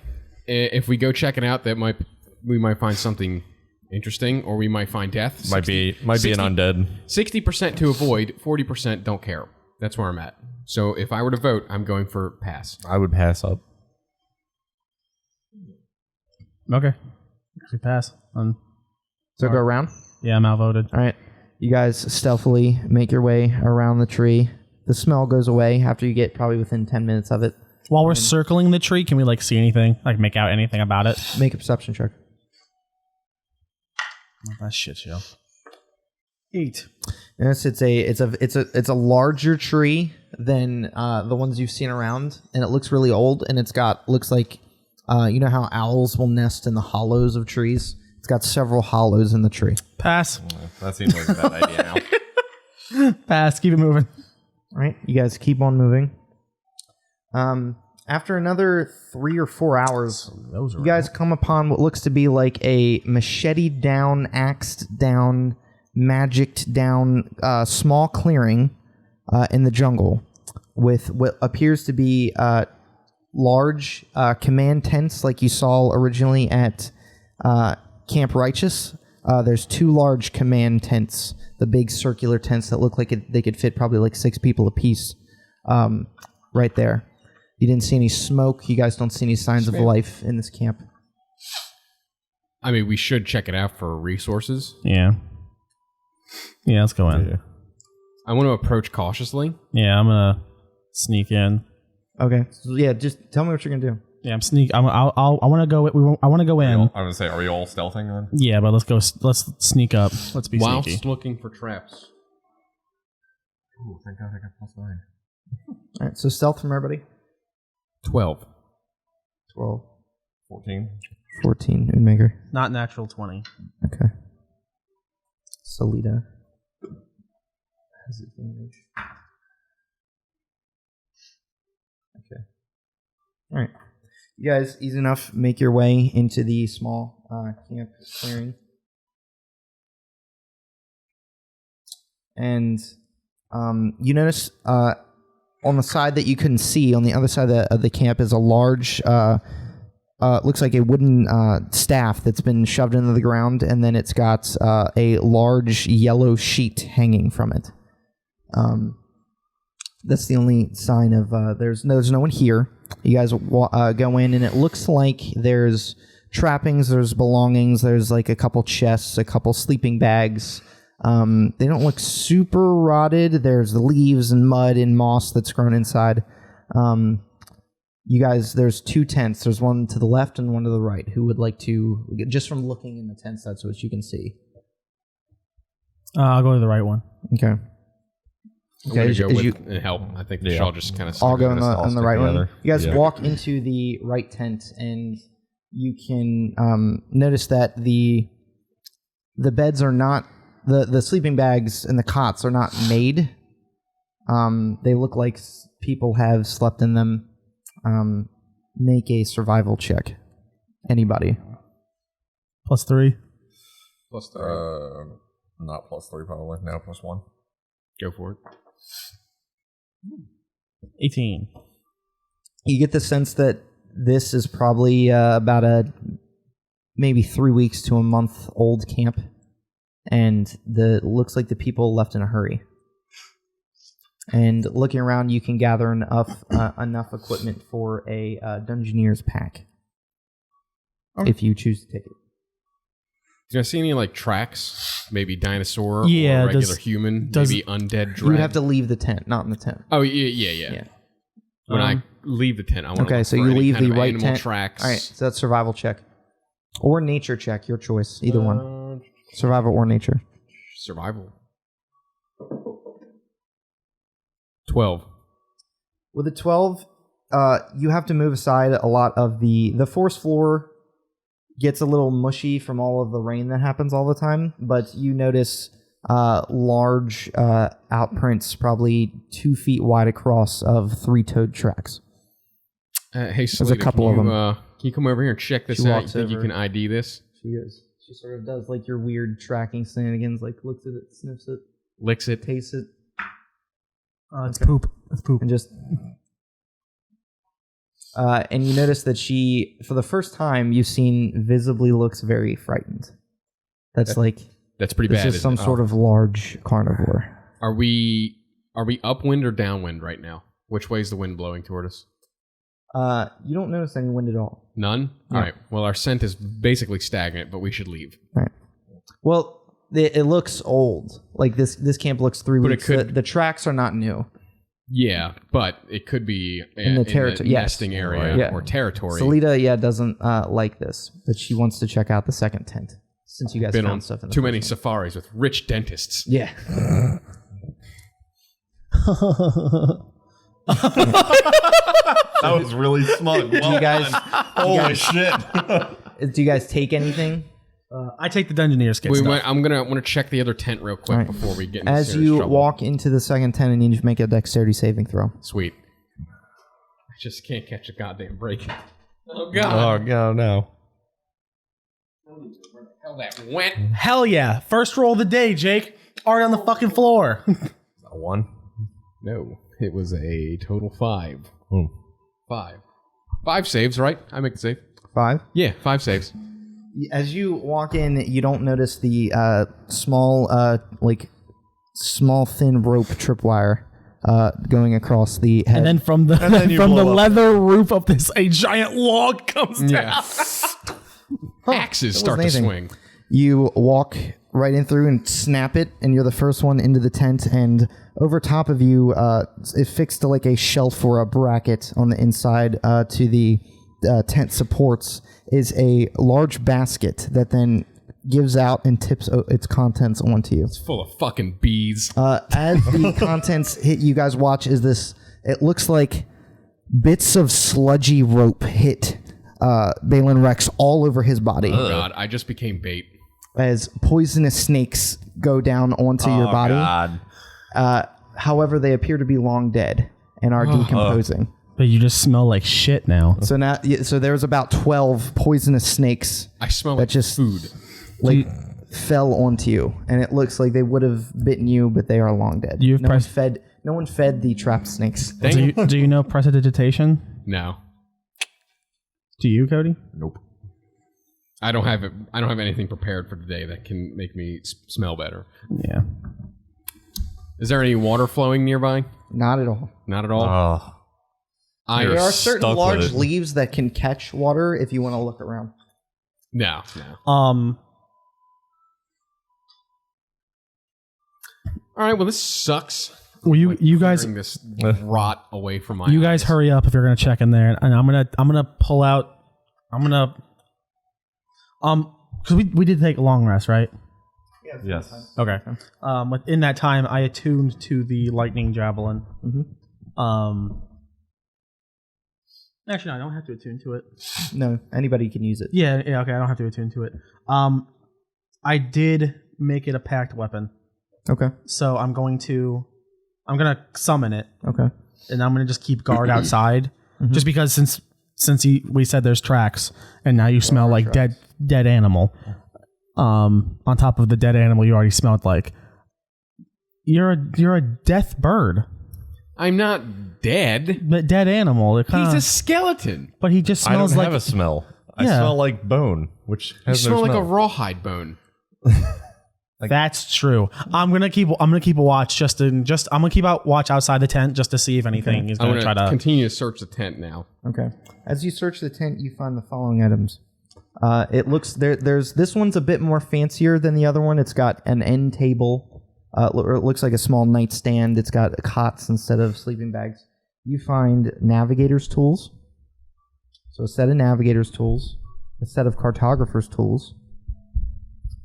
Speaker 5: If we go check it out, we might find something interesting, or we might find death.
Speaker 7: Might be an undead.
Speaker 5: 60% to avoid, 40% don't care. That's where I'm at. So if I were to vote, I'm going for pass.
Speaker 7: I would pass up.
Speaker 1: Okay, we pass.
Speaker 2: So go around.
Speaker 1: Yeah, I'm outvoted.
Speaker 2: All right. You guys stealthily make your way around the tree. The smell goes away after you get probably within 10 minutes of it.
Speaker 1: While we're circling the tree, can we see anything? Make out anything about it?
Speaker 2: Make a perception check.
Speaker 1: Oh, that shit show. 8.
Speaker 2: Notice it's a larger tree than the ones you've seen around, and it looks really old. And looks like you know how owls will nest in the hollows of trees. It's got several hollows in the tree.
Speaker 1: Pass.
Speaker 7: That seems like a bad idea now.
Speaker 1: Pass. Keep it moving.
Speaker 2: All right, you guys keep on moving. After another 3 or 4 hours, you guys come upon what looks to be like a machete down, axed down, magicked down small clearing in the jungle with what appears to be large command tents like you saw originally at Camp Righteous. There's 2 large command tents, the big circular tents that look like they could fit probably like 6 people apiece right there. You didn't see any smoke. You guys don't see any signs of life in this camp.
Speaker 5: I mean, we should check it out for resources.
Speaker 1: Yeah. Yeah, let's go in.
Speaker 7: Yeah.
Speaker 5: I want to approach cautiously.
Speaker 1: Yeah, I'm gonna sneak in.
Speaker 2: Okay. So yeah, just tell me what you're gonna do.
Speaker 1: Yeah, I'm sneak. I want to go. I want to go in.
Speaker 7: I would say, are we all stealthing then?
Speaker 1: Yeah, but let's go. Let's sneak up. Let's be
Speaker 5: Whilst
Speaker 1: sneaky.
Speaker 5: looking for traps.
Speaker 7: Ooh, thank God I got +9.
Speaker 2: All right. So stealth from everybody.
Speaker 5: 12.
Speaker 2: 12.
Speaker 7: 14.
Speaker 2: 14. Moonmaker.
Speaker 1: Not natural 20.
Speaker 2: Okay. Salida has advantage. Okay. All right. You guys, easy enough, make your way into the small camp clearing. And you notice on the side that you couldn't see, on the other side of the camp is a large, looks like a wooden staff that's been shoved into the ground, and then it's got a large yellow sheet hanging from it. That's the only sign of there's no one here. You guys go in, and it looks like there's trappings, there's belongings, there's like a couple chests, a couple sleeping bags. They don't look super rotted. There's leaves and mud and moss that's grown inside. You guys, there's 2 tents. There's one to the left and one to the right. Who would like to, just from looking in the tents, that's what you can see.
Speaker 1: I'll go to the right one.
Speaker 2: Okay.
Speaker 5: I'm going to go with and help. I think we should all just kind of...
Speaker 2: I'll go on the right one. You guys
Speaker 7: Yeah.
Speaker 2: walk into the right tent, and you can notice that the beds are not... The sleeping bags and the cots are not made. They look like people have slept in them. Make a survival check. Anybody?
Speaker 1: +3.
Speaker 5: +3.
Speaker 7: Not +3 probably. No, +1.
Speaker 5: Go for it.
Speaker 1: 18.
Speaker 2: You get the sense that this is probably about a maybe 3 weeks to a month old camp, and looks like the people left in a hurry. And looking around, you can gather enough equipment for a Dungeoneer's pack, if you choose to take it.
Speaker 5: Do I see any like tracks? Maybe dinosaur
Speaker 1: Yeah,
Speaker 5: or regular human? Maybe undead
Speaker 2: You would
Speaker 5: dread?
Speaker 2: have to leave the tent, not in the tent.
Speaker 5: Oh, yeah. When I leave the tent, I want to
Speaker 2: Okay,
Speaker 5: look
Speaker 2: so
Speaker 5: for
Speaker 2: you
Speaker 5: any
Speaker 2: leave
Speaker 5: kind
Speaker 2: the
Speaker 5: of
Speaker 2: right
Speaker 5: animal
Speaker 2: tent.
Speaker 5: tracks.
Speaker 2: All right, so that's survival check. Or nature check, your choice. Either one. Survival or nature.
Speaker 5: Survival. 12.
Speaker 2: With a 12, you have to move aside a lot of the force floor gets a little mushy from all of the rain that happens all the time, but you notice large outprints, probably 2 feet wide across, of 3-toed tracks.
Speaker 5: Hey, Salida,
Speaker 2: There's a couple of them.
Speaker 5: Can you come over here and check this
Speaker 2: She
Speaker 5: out? You
Speaker 2: walks
Speaker 5: think you
Speaker 2: over.
Speaker 5: can ID this?
Speaker 2: She is. She sort of does like your weird tracking shenanigans, like looks at it, sniffs it,
Speaker 5: Licks it.
Speaker 2: tastes it,
Speaker 1: It's poop. It's poop.
Speaker 2: and just... and you notice that she, for the first time you've seen, visibly looks very frightened. That's like...
Speaker 5: That's pretty
Speaker 2: This
Speaker 5: bad.
Speaker 2: is some
Speaker 5: isn't it?
Speaker 2: sort of large carnivore.
Speaker 5: Are we upwind or downwind right now? Which way is the wind blowing toward us?
Speaker 2: You don't notice any wind at all.
Speaker 5: None?
Speaker 2: No.
Speaker 5: All right. Well, our scent is basically stagnant, but we should leave.
Speaker 2: Right. Well, it looks old. Like this camp looks 3
Speaker 5: But it
Speaker 2: weeks.
Speaker 5: could-
Speaker 2: The tracks are not new.
Speaker 5: Yeah, but it could be
Speaker 2: In the territory, yes.
Speaker 5: nesting area
Speaker 2: Yeah.
Speaker 5: or territory.
Speaker 2: Salida, doesn't like this, but she wants to check out the second tent since you guys
Speaker 5: Been
Speaker 2: found
Speaker 5: on
Speaker 2: stuff in the
Speaker 5: too
Speaker 2: first
Speaker 5: many
Speaker 2: one.
Speaker 5: safaris with rich dentists.
Speaker 2: Yeah.
Speaker 7: That was really smug.
Speaker 2: Do you guys?
Speaker 7: Holy shit.
Speaker 2: Do you guys take anything?
Speaker 6: I take the Dungeoneer's kit stuff.
Speaker 5: I'm gonna want to check the other tent real quick before we get into
Speaker 2: As
Speaker 5: serious
Speaker 2: you
Speaker 5: trouble.
Speaker 2: walk into the second tent, I need you to make a dexterity saving throw.
Speaker 5: Sweet. I just can't catch a goddamn break. Oh god.
Speaker 7: Oh, God, no.
Speaker 5: Where the hell that went?
Speaker 6: Hell yeah. First roll of the day, Jake. Already on the fucking floor.
Speaker 7: A 1?
Speaker 5: No, it was a total 5.
Speaker 7: Hmm.
Speaker 5: 5 saves, right? I make the save.
Speaker 2: 5.
Speaker 5: Yeah, 5 saves.
Speaker 2: As you walk in, you don't notice the small thin rope tripwire going across the head.
Speaker 6: And then from the
Speaker 7: then you
Speaker 6: from the
Speaker 7: blow up.
Speaker 6: leather roof of this, a giant log comes down.
Speaker 5: Yeah. Axes start to
Speaker 2: anything.
Speaker 5: swing.
Speaker 2: You walk right in through and snap it, and you're the first one into the tent. And over top of you, it's fixed to like a shelf or a bracket on the inside to the tent supports, is a large basket that then gives out and tips its contents onto you.
Speaker 5: It's full of fucking bees.
Speaker 2: As the contents hit, you guys watch as this. It looks like bits of sludgy rope hit Balin Rex all over his body.
Speaker 5: Oh god, I just became bait.
Speaker 2: As poisonous snakes go down onto your body.
Speaker 7: God.
Speaker 2: However, they appear to be long dead and are decomposing.
Speaker 6: But you just smell like shit now.
Speaker 2: So now, so there's about 12 poisonous snakes
Speaker 5: I smell
Speaker 2: that
Speaker 5: like
Speaker 2: just
Speaker 5: food.
Speaker 2: like fell onto you, and it looks like they would have bitten you, but they are long dead.
Speaker 6: You've
Speaker 2: No one fed the trapped snakes.
Speaker 6: Do you know prestidigitation?
Speaker 5: No.
Speaker 6: Do you, Cody?
Speaker 7: Nope.
Speaker 5: I don't have it. I don't have anything prepared for today that can make me smell better.
Speaker 6: Yeah.
Speaker 5: Is there any water flowing nearby?
Speaker 2: Not at all.
Speaker 5: Not at all.
Speaker 7: Oh.
Speaker 2: There are certain
Speaker 7: stuck with
Speaker 2: large
Speaker 7: it.
Speaker 2: leaves that can catch water if you want to look around.
Speaker 5: No.
Speaker 6: Um.
Speaker 5: All right. Well, this sucks.
Speaker 6: Well, you guys
Speaker 5: Clearing this rot away from my.
Speaker 6: you guys
Speaker 5: eyes.
Speaker 6: hurry up if you're gonna check in there, and I'm gonna pull out. Because we did take a long rest, right?
Speaker 7: Yes.
Speaker 6: Okay. Within that time, I attuned to the lightning javelin. Actually, no, I don't have to attune to it.
Speaker 2: No, anybody can use it.
Speaker 6: Yeah, okay, I don't have to attune to it. I did make it a packed weapon,
Speaker 2: Okay.
Speaker 6: so I'm gonna summon it,
Speaker 2: Okay.
Speaker 6: and I'm gonna just keep guard outside, just because since we said there's tracks, and now you smell like dead animal. On top of the dead animal, you already smelled like you're a death bird,
Speaker 5: I'm not dead.
Speaker 6: but dead animal. It
Speaker 5: He's
Speaker 6: kinda,
Speaker 5: a skeleton.
Speaker 6: but he just
Speaker 7: I don't
Speaker 6: smells like
Speaker 7: have a smell. I
Speaker 6: Yeah.
Speaker 7: smell like bone, which
Speaker 5: You
Speaker 7: has
Speaker 5: smell
Speaker 7: no
Speaker 5: like
Speaker 7: smell.
Speaker 5: a rawhide bone.
Speaker 6: That's true. I'm gonna keep a watch I'm gonna keep out watch outside the tent just to see if anything is
Speaker 5: I'm
Speaker 6: gonna
Speaker 5: going
Speaker 6: try
Speaker 5: to
Speaker 6: to.
Speaker 5: continue to search the tent now.
Speaker 2: Okay. As you search the tent, you find the following items. It looks there's this one's a bit more fancier than the other one. It's got an end table. It looks like a small nightstand. It's got cots instead of sleeping bags. You find navigator's tools. So a set of navigator's tools, a set of cartographer's tools,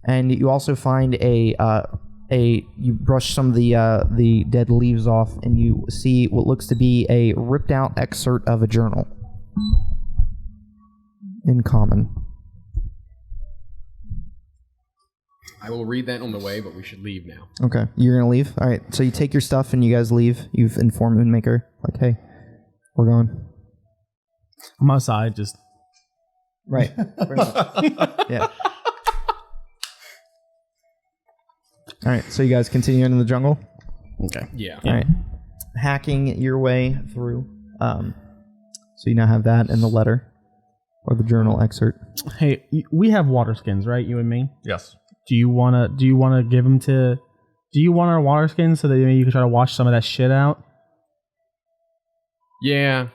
Speaker 2: and you also find you brush some of the dead leaves off, and you see what looks to be a ripped out excerpt of a journal. In common.
Speaker 5: I will read that on the way, but we should leave now.
Speaker 2: Okay, you're gonna leave. All right, so you take your stuff and you guys leave. You've informed Moonmaker, like, hey, we're going.
Speaker 6: I'm outside, just
Speaker 2: Right. Yeah. All right, so you guys continue into the jungle.
Speaker 6: okay.
Speaker 5: Yeah.
Speaker 2: All right, hacking your way through. So you now have that and the letter or the journal excerpt.
Speaker 6: Hey, we have water skins, right? You and me.
Speaker 7: Yes.
Speaker 6: Do you wanna give them to? Do you want our water skins so that maybe you can try to wash some of that shit out?
Speaker 5: Yeah.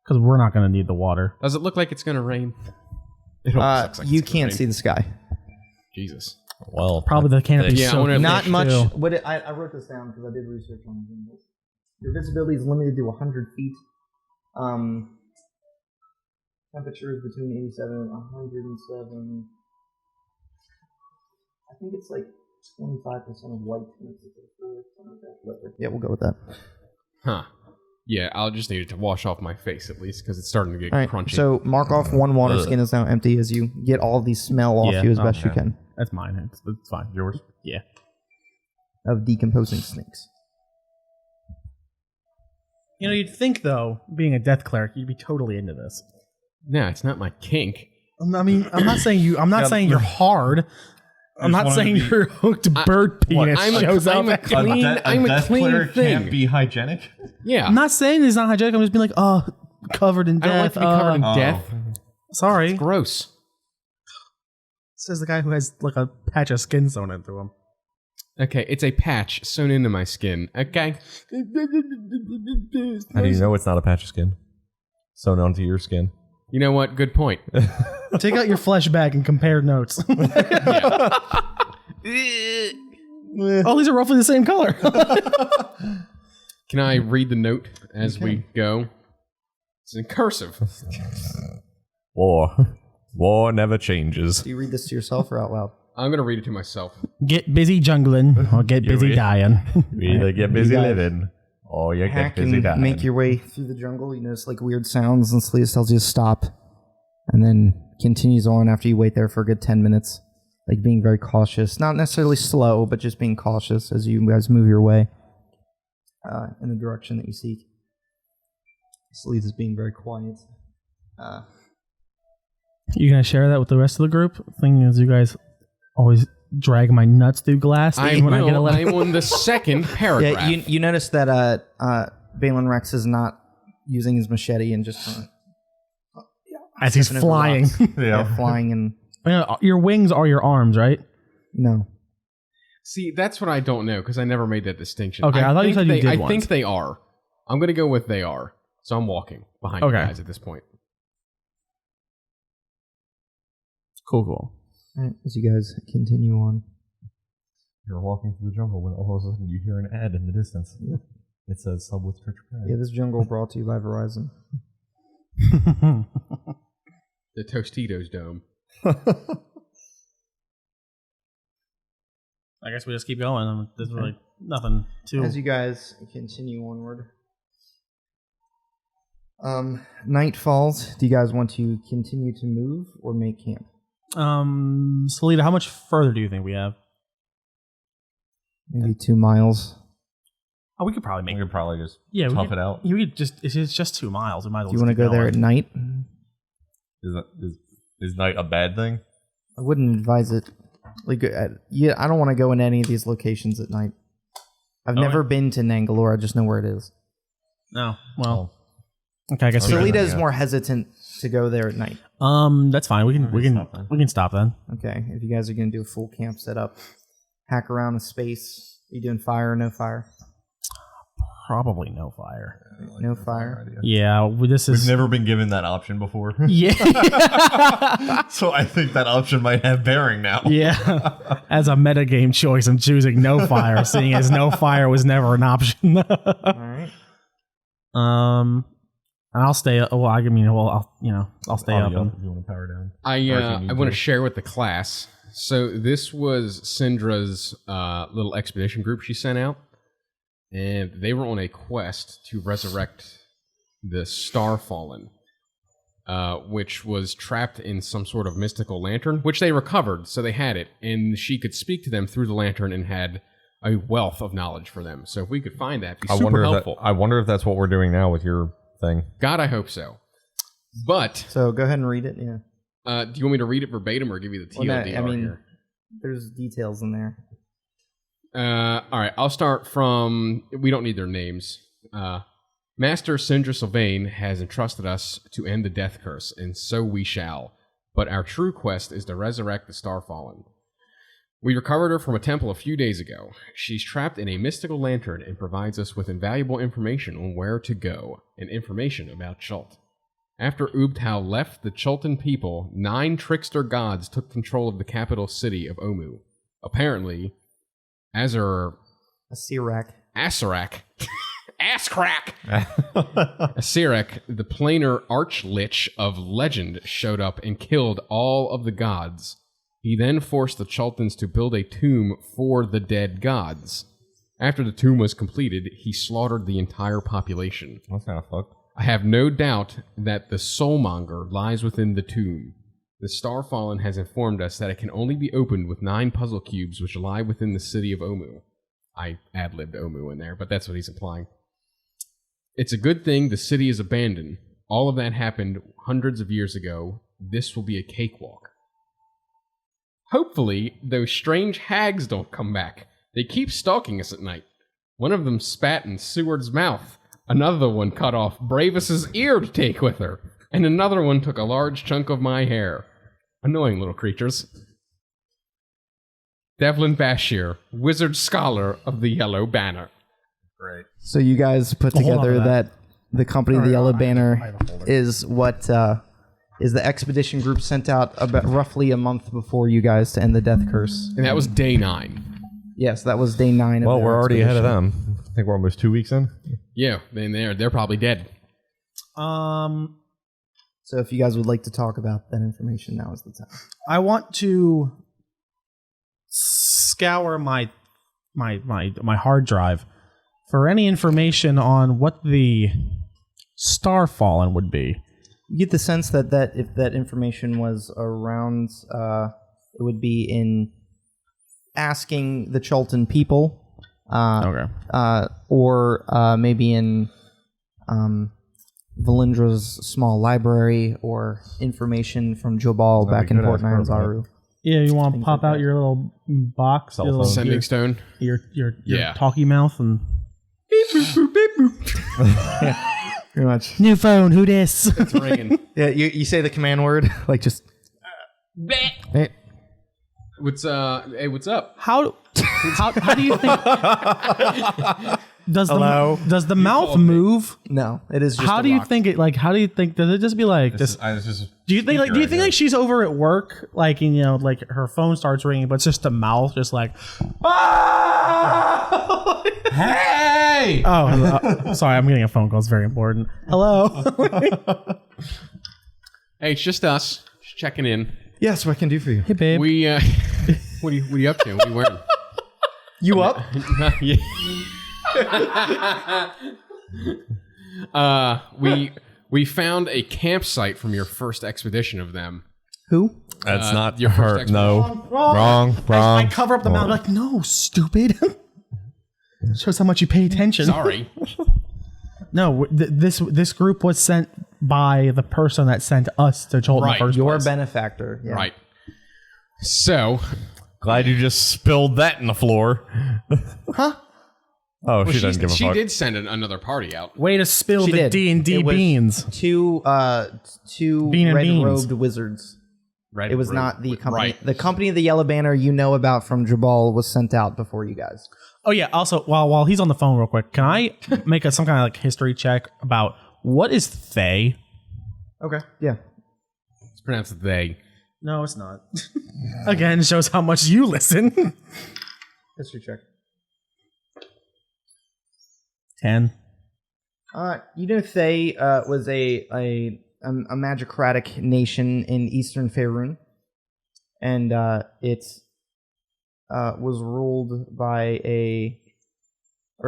Speaker 6: Because we're not gonna need the water.
Speaker 5: Does it look like it's going to rain? It almost looks like
Speaker 2: You
Speaker 5: it's gonna
Speaker 2: can't
Speaker 5: rain.
Speaker 2: see the sky.
Speaker 5: Jesus.
Speaker 7: Well,
Speaker 6: Probably the canopy.
Speaker 5: Yeah, I wanna-
Speaker 2: Not much.
Speaker 6: Too.
Speaker 2: What I wrote this down because I did research on this. Your visibility is limited to 100 feet. Temperature is between 87 and 107. I think it's like 25% of white makes it to the floor, something like that. Yeah, we'll go with that.
Speaker 5: Huh. Yeah, I'll just need it to wash off my face at least because it's starting to get
Speaker 2: All right,
Speaker 5: crunchy.
Speaker 2: so mark off one water skin is now empty as you get all of the smell off you as best you can
Speaker 1: That's mine. It's fine.
Speaker 7: Yours?
Speaker 1: Yeah.
Speaker 2: of decomposing snakes.
Speaker 6: You know, you'd think though, being a death cleric, you'd be totally into this.
Speaker 5: Nah, it's not my kink.
Speaker 6: I mean, I'm not saying you. I'm not saying you're hard. I'm not saying your hooked bird penis shows up.
Speaker 5: I'm a clean
Speaker 7: cleric
Speaker 5: thing.
Speaker 7: can't be hygienic?
Speaker 5: Yeah.
Speaker 6: I'm not saying it's not hygienic. I'm just being like, oh, covered in death.
Speaker 5: I don't like to be covered in death.
Speaker 6: Sorry.
Speaker 5: It's gross.
Speaker 2: Says the guy who has like a patch of skin sewn into him.
Speaker 5: Okay, it's a patch sewn into my skin. Okay.
Speaker 7: How do you know it's not a patch of skin? Sewn onto your skin.
Speaker 5: You know what? Good point.
Speaker 6: Take out your flesh bag and compare notes. Oh, these are roughly the same color.
Speaker 5: Can I read the note as we go? It's in cursive.
Speaker 7: War never changes.
Speaker 2: Do you read this to yourself or out loud?
Speaker 5: I'm going to read it to myself.
Speaker 1: Get busy jungling or get busy dying.
Speaker 7: You either get busy
Speaker 2: You guys
Speaker 7: living or you get
Speaker 2: Hack
Speaker 7: busy
Speaker 2: and
Speaker 7: dying.
Speaker 2: make your way through the jungle. You notice like weird sounds, and Sleaze tells you to stop, and then continues on after you wait there for a good 10 minutes, like being very cautious, not necessarily slow, but just being cautious as you guys move your way in the direction that you seek. Sleaze is being very quiet.
Speaker 1: You gonna share that with the rest of the group? Thing is, you guys always drag my nuts through glass.
Speaker 5: I
Speaker 1: when I get a
Speaker 5: will.
Speaker 1: letter.
Speaker 5: I'm on the second paragraph.
Speaker 2: Yeah, you notice that Balin Rex is not using his machete and just
Speaker 1: As he's
Speaker 2: stepping over
Speaker 1: flying.
Speaker 2: rocks.
Speaker 7: Yeah.
Speaker 2: Flying and
Speaker 1: Your wings are your arms, right?
Speaker 2: no.
Speaker 5: See, that's what I don't know because I never made that distinction.
Speaker 1: Okay, I thought you
Speaker 5: think
Speaker 1: said you did
Speaker 5: I
Speaker 1: once.
Speaker 5: think they are. I'm going to go with they are. So I'm walking behind you
Speaker 1: Okay.
Speaker 5: guys at this point.
Speaker 1: Cool.
Speaker 2: All right, as you guys continue on.
Speaker 7: You're walking through the jungle when all of a sudden you hear an ad in the distance. It says sub with Church Pride.
Speaker 2: Yeah, this jungle brought to you by Verizon.
Speaker 5: The Tostitos Dome.
Speaker 1: I guess we just keep going. There's really nothing to.
Speaker 2: As you guys continue onward. Night falls. Do you guys want to continue to move or make camp?
Speaker 1: Salida, how much further do you think we have?
Speaker 2: Maybe 2 miles.
Speaker 1: Oh, we could probably
Speaker 7: We
Speaker 1: make.
Speaker 7: could probably just
Speaker 1: Yeah,
Speaker 7: tough it out.
Speaker 1: You could just. It's just 2 miles. We might as well.
Speaker 2: Do you want to
Speaker 1: just
Speaker 2: go
Speaker 1: keep
Speaker 2: there at
Speaker 1: going.
Speaker 2: night?
Speaker 7: Is night a bad thing?
Speaker 2: I wouldn't advise it. Like, yeah, I don't want to go in any of these locations at night. I've never been to Nangalore. I just know where it is.
Speaker 1: No. Well. Okay, I guess.
Speaker 2: Salida
Speaker 1: we
Speaker 2: is more hesitant to go there at night.
Speaker 1: That's fine. We can stop then.
Speaker 2: Okay, if you guys are going to do a full camp setup, hack around a space. Are you doing fire or no fire?
Speaker 1: Probably no fire.
Speaker 2: No fire.
Speaker 1: Yeah, this is.
Speaker 7: We've never been given that option before.
Speaker 1: Yeah.
Speaker 7: So I think that option might have bearing now.
Speaker 1: Yeah. As a metagame choice, I'm choosing no fire, seeing as no fire was never an option.
Speaker 2: All right.
Speaker 1: And I'll stay. Well, I mean, well, I'll stay up.
Speaker 7: If you want to power down.
Speaker 5: I want to share with the class. So this was Syndra's little expedition group she sent out. And they were on a quest to resurrect the Starfallen, which was trapped in some sort of mystical lantern, which they recovered, so they had it. And she could speak to them through the lantern and had a wealth of knowledge for them. So if we could find that, it'd be super helpful.
Speaker 7: I wonder if that's what we're doing now with your thing.
Speaker 5: God, I hope so. But
Speaker 2: So go ahead and read it. Yeah.
Speaker 5: do you want me to read it verbatim or give you the TLDR here?
Speaker 2: There's details in there.
Speaker 5: All right, I'll start from. We don't need their names. Master Syndra Sylvain has entrusted us to end the death curse, and so we shall. But our true quest is to resurrect the Starfallen. We recovered her from a temple a few days ago. She's trapped in a mystical lantern and provides us with invaluable information on where to go and information about Chult. After Ubtao left the Chultan people, 9 trickster gods took control of the capital city of Omu. Apparently, Asarak, Asscrack, the planar archlich of legend, showed up and killed all of the gods. He then forced the Chultans to build a tomb for the dead gods. After the tomb was completed, he slaughtered the entire population.
Speaker 7: That's kind of fucked.
Speaker 5: I have no doubt that the soulmonger lies within the tomb. The Starfallen has informed us that it can only be opened with 9 puzzle cubes which lie within the city of Omu. I ad-libbed Omu in there, but that's what he's implying. It's a good thing the city is abandoned. All of that happened hundreds of years ago. This will be a cakewalk. Hopefully, those strange hags don't come back. They keep stalking us at night. One of them spat in Seward's mouth. Another one cut off Bravis's ear to take with her. And another one took a large chunk of my hair. Annoying little creatures. Devlin Bashir, wizard scholar of the Yellow Banner.
Speaker 7: Great.
Speaker 2: So you guys put
Speaker 1: Hold on
Speaker 2: together
Speaker 1: to
Speaker 2: that the company, the Yellow
Speaker 6: I
Speaker 2: Banner,
Speaker 6: have a folder.
Speaker 2: is what is the expedition group sent out about roughly a month before you guys to end the death curse.
Speaker 5: And that was day 9.
Speaker 2: Yes, that was day 9.
Speaker 7: Well,
Speaker 2: of their
Speaker 7: we're already ahead of
Speaker 2: expedition.
Speaker 7: them. I think we're almost 2 weeks in.
Speaker 5: Yeah, then they're probably dead.
Speaker 2: So if you guys would like to talk about that information, now is the time.
Speaker 6: I want to scour my hard drive for any information on what the Starfallen would be.
Speaker 2: You get the sense that if that information was around, it would be in asking the Chultan people,
Speaker 6: Okay.
Speaker 2: or maybe in Valindra's small library, or information from Jobal
Speaker 7: That'd
Speaker 2: back
Speaker 7: be
Speaker 2: in
Speaker 7: good
Speaker 2: Port
Speaker 7: ass
Speaker 2: Nyanzaru.
Speaker 6: Yeah, you want to
Speaker 2: Things
Speaker 6: pop
Speaker 2: like
Speaker 6: out
Speaker 2: that.
Speaker 6: your little box,
Speaker 7: Cell
Speaker 6: your, little,
Speaker 7: phone.
Speaker 5: Sending stone.
Speaker 6: your
Speaker 5: Yeah.
Speaker 6: talky mouth, and
Speaker 2: Pretty much.
Speaker 6: new phone. Who dis?
Speaker 5: It's ringing.
Speaker 2: Yeah, you say the command word, like just. Hey.
Speaker 5: Hey, what's up?
Speaker 6: How do you think? Does
Speaker 2: Hello?
Speaker 6: does the mouth move?
Speaker 2: No, it is just
Speaker 6: How
Speaker 2: a
Speaker 6: do you
Speaker 2: rock.
Speaker 6: think it? Like, how do you think? Does it just be like this? Do you think like she's over at work, like, and, you know, like her phone starts ringing, but it's just the mouth, just like,
Speaker 5: Hey!
Speaker 6: oh, sorry, I'm getting a phone call. It's very important. Hello.
Speaker 5: Hey, it's just us. Just checking in.
Speaker 2: Yes, what can I do for you?
Speaker 6: Hey, babe.
Speaker 5: We, what are you up to? What are you wearing?
Speaker 2: You up?
Speaker 5: We found a campsite from your first expedition of them.
Speaker 2: Who?
Speaker 7: That's not
Speaker 5: your first
Speaker 7: her.
Speaker 5: expedition.
Speaker 7: No.
Speaker 6: Wrong.
Speaker 7: Wrong.
Speaker 6: I cover up the mouth. Like, no, stupid. Shows how much you pay attention.
Speaker 5: Sorry.
Speaker 6: No, this group was sent by the person that sent us to Jolt in
Speaker 5: Right.
Speaker 6: the first
Speaker 2: Your
Speaker 6: place.
Speaker 2: benefactor. Yeah.
Speaker 5: Right. So,
Speaker 7: Glad you just spilled that in the floor.
Speaker 2: Huh?
Speaker 7: Oh, she doesn't give a
Speaker 5: she
Speaker 7: fuck.
Speaker 5: did send another party out.
Speaker 6: Way to spill
Speaker 2: She
Speaker 6: the
Speaker 2: did.
Speaker 6: D&D
Speaker 2: It was
Speaker 6: beans.
Speaker 2: Two
Speaker 6: Bean and
Speaker 2: red-robed wizards.
Speaker 5: Red
Speaker 2: It was
Speaker 5: Road-
Speaker 2: not the company.
Speaker 5: Right.
Speaker 2: The company of the Yellow Banner you know about from Jabal was sent out before you guys.
Speaker 6: Oh yeah. Also, while he's on the phone, real quick, can I make some kind of like history check about what is Thay?
Speaker 2: Okay. Yeah.
Speaker 5: It's pronounced they.
Speaker 6: No, it's not. Again, shows how much you listen.
Speaker 2: History check.
Speaker 6: 10.
Speaker 2: You know, Thay was a magicratic nation in Eastern Faerun, and it was ruled by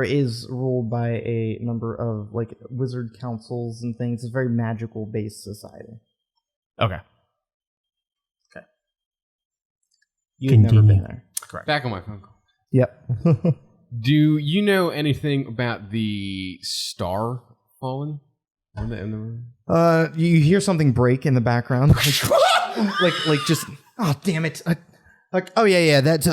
Speaker 2: is ruled by a number of like wizard councils and things. It's a very magical based society.
Speaker 6: Okay.
Speaker 2: You've never
Speaker 6: Continue.
Speaker 2: been there.
Speaker 5: Back on my phone call.
Speaker 2: Yep.
Speaker 5: Do you know anything about the Star Fallen?
Speaker 2: You hear something break in the background, like just oh damn it! Like oh yeah, that's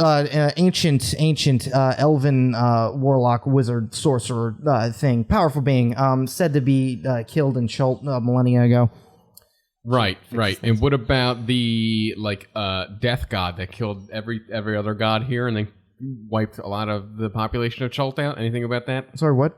Speaker 2: ancient elven warlock wizard sorcerer thing, powerful being, said to be killed in Chult millennia ago.
Speaker 5: Right. And what about the death god that killed every other god here and then wiped a lot of the population of Chult out? Anything about that?
Speaker 2: Sorry, what?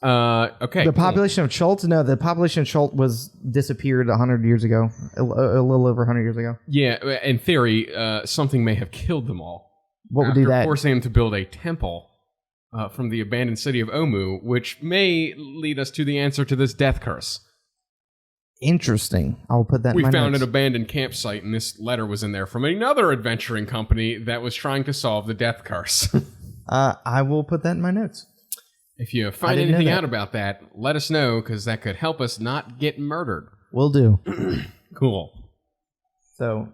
Speaker 5: Okay.
Speaker 2: The population of Chult? No, the population of Chult was disappeared 100 years ago, a little over 100 years ago.
Speaker 5: Yeah, in theory, something may have killed them all.
Speaker 2: What would do that?
Speaker 5: Forcing them to build a temple from the abandoned city of Omu, which may lead us to the answer to this death curse.
Speaker 2: Interesting. I'll put that.
Speaker 5: We
Speaker 2: in my
Speaker 5: found
Speaker 2: notes.
Speaker 5: an abandoned campsite, and this letter was in there from another adventuring company that was trying to solve the death curse.
Speaker 2: I will put that in my notes.
Speaker 5: If you find anything out about that, let us know, because that could help us not get murdered.
Speaker 2: Will do.
Speaker 5: Cool.
Speaker 2: So,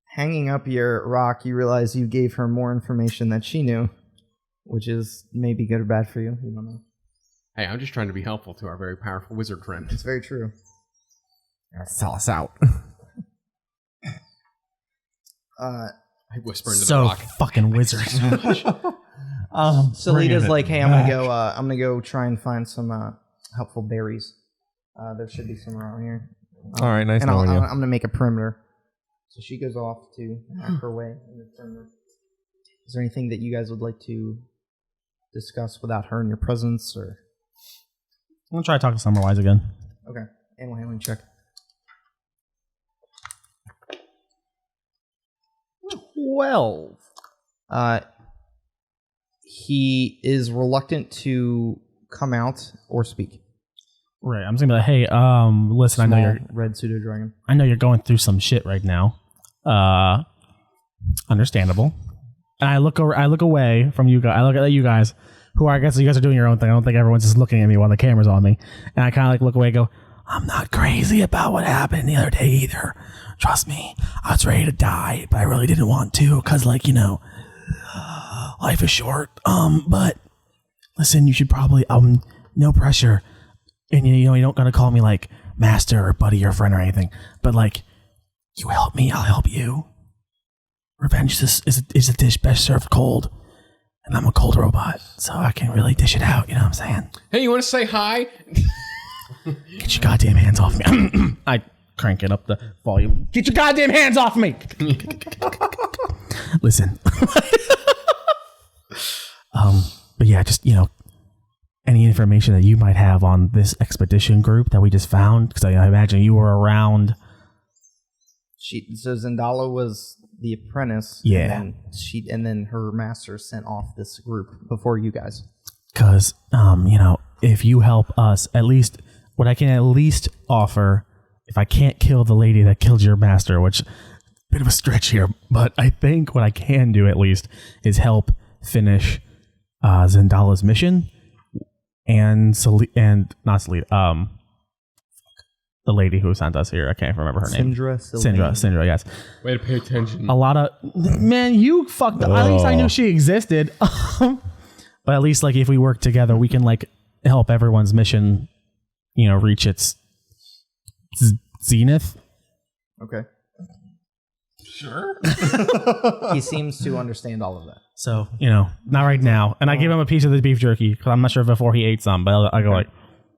Speaker 2: hanging up your rock, you realize you gave her more information than she knew, which is maybe good or bad for you. You don't know.
Speaker 5: Hey, I'm just trying to be helpful to our very powerful wizard friend.
Speaker 2: It's very true.
Speaker 7: Sell us out.
Speaker 5: I whisper into the
Speaker 1: So
Speaker 5: rock.
Speaker 1: fucking wizard.
Speaker 2: Selita's like, hey, I'm gonna go try and find some helpful berries. There should be some around here.
Speaker 7: All right, nice
Speaker 2: and
Speaker 7: knowing you.
Speaker 2: I'm gonna make a perimeter. So she goes off to hack her way in the perimeter. Is there anything that you guys would like to discuss without her in your presence, or?
Speaker 1: I'm gonna try to talk to Summerwise again.
Speaker 2: Okay, animal handling check.
Speaker 7: 12.
Speaker 2: He is reluctant to come out or speak.
Speaker 1: Right. I'm just gonna be like, hey, listen,
Speaker 2: Small
Speaker 1: I know you're
Speaker 2: red pseudo dragon.
Speaker 1: I know you're going through some shit right now. Understandable. And I look away from you guys. I look at you guys, who I guess you guys are doing your own thing. I don't think everyone's just looking at me while the camera's on me. And I kind of like look away and go, I'm not crazy about what happened the other day either. Trust me, I was ready to die, but I really didn't want to, because, like, you know, life is short. But listen, you should probably, no pressure. And, you know, you don't gotta call me, like, master or buddy or friend or anything. But, like, you help me, I'll help you. Revenge is a dish best served cold. And I'm a cold robot, so I can really dish it out, you know what I'm saying?
Speaker 5: Hey, you want to say hi?
Speaker 1: Get your goddamn hands off me. I crank it up the volume. Get your goddamn hands off me! Listen. But yeah, just, you know, any information that you might have on this expedition group that we just found, because I imagine you were around.
Speaker 2: So Zendala was the apprentice.
Speaker 1: Yeah.
Speaker 2: And then her master sent off this group before you guys.
Speaker 1: Because, you know, if you help us, at least what I can at least offer, if I can't kill the lady that killed your master, which bit of a stretch here, but I think what I can do at least is help finish Zendala's mission and the lady who sent us here. I can't remember her name. Syndra, yes.
Speaker 5: Way to pay attention.
Speaker 1: A lot of, man, you fucked up. At least I knew she existed. But at least, like, if we work together, we can, like, help everyone's mission, you know, reach its zenith.
Speaker 2: Okay.
Speaker 5: Sure.
Speaker 2: He seems to understand all of that.
Speaker 1: So, you know, not right now. And I give him a piece of the beef jerky, because I'm not sure before he ate some, but I go like,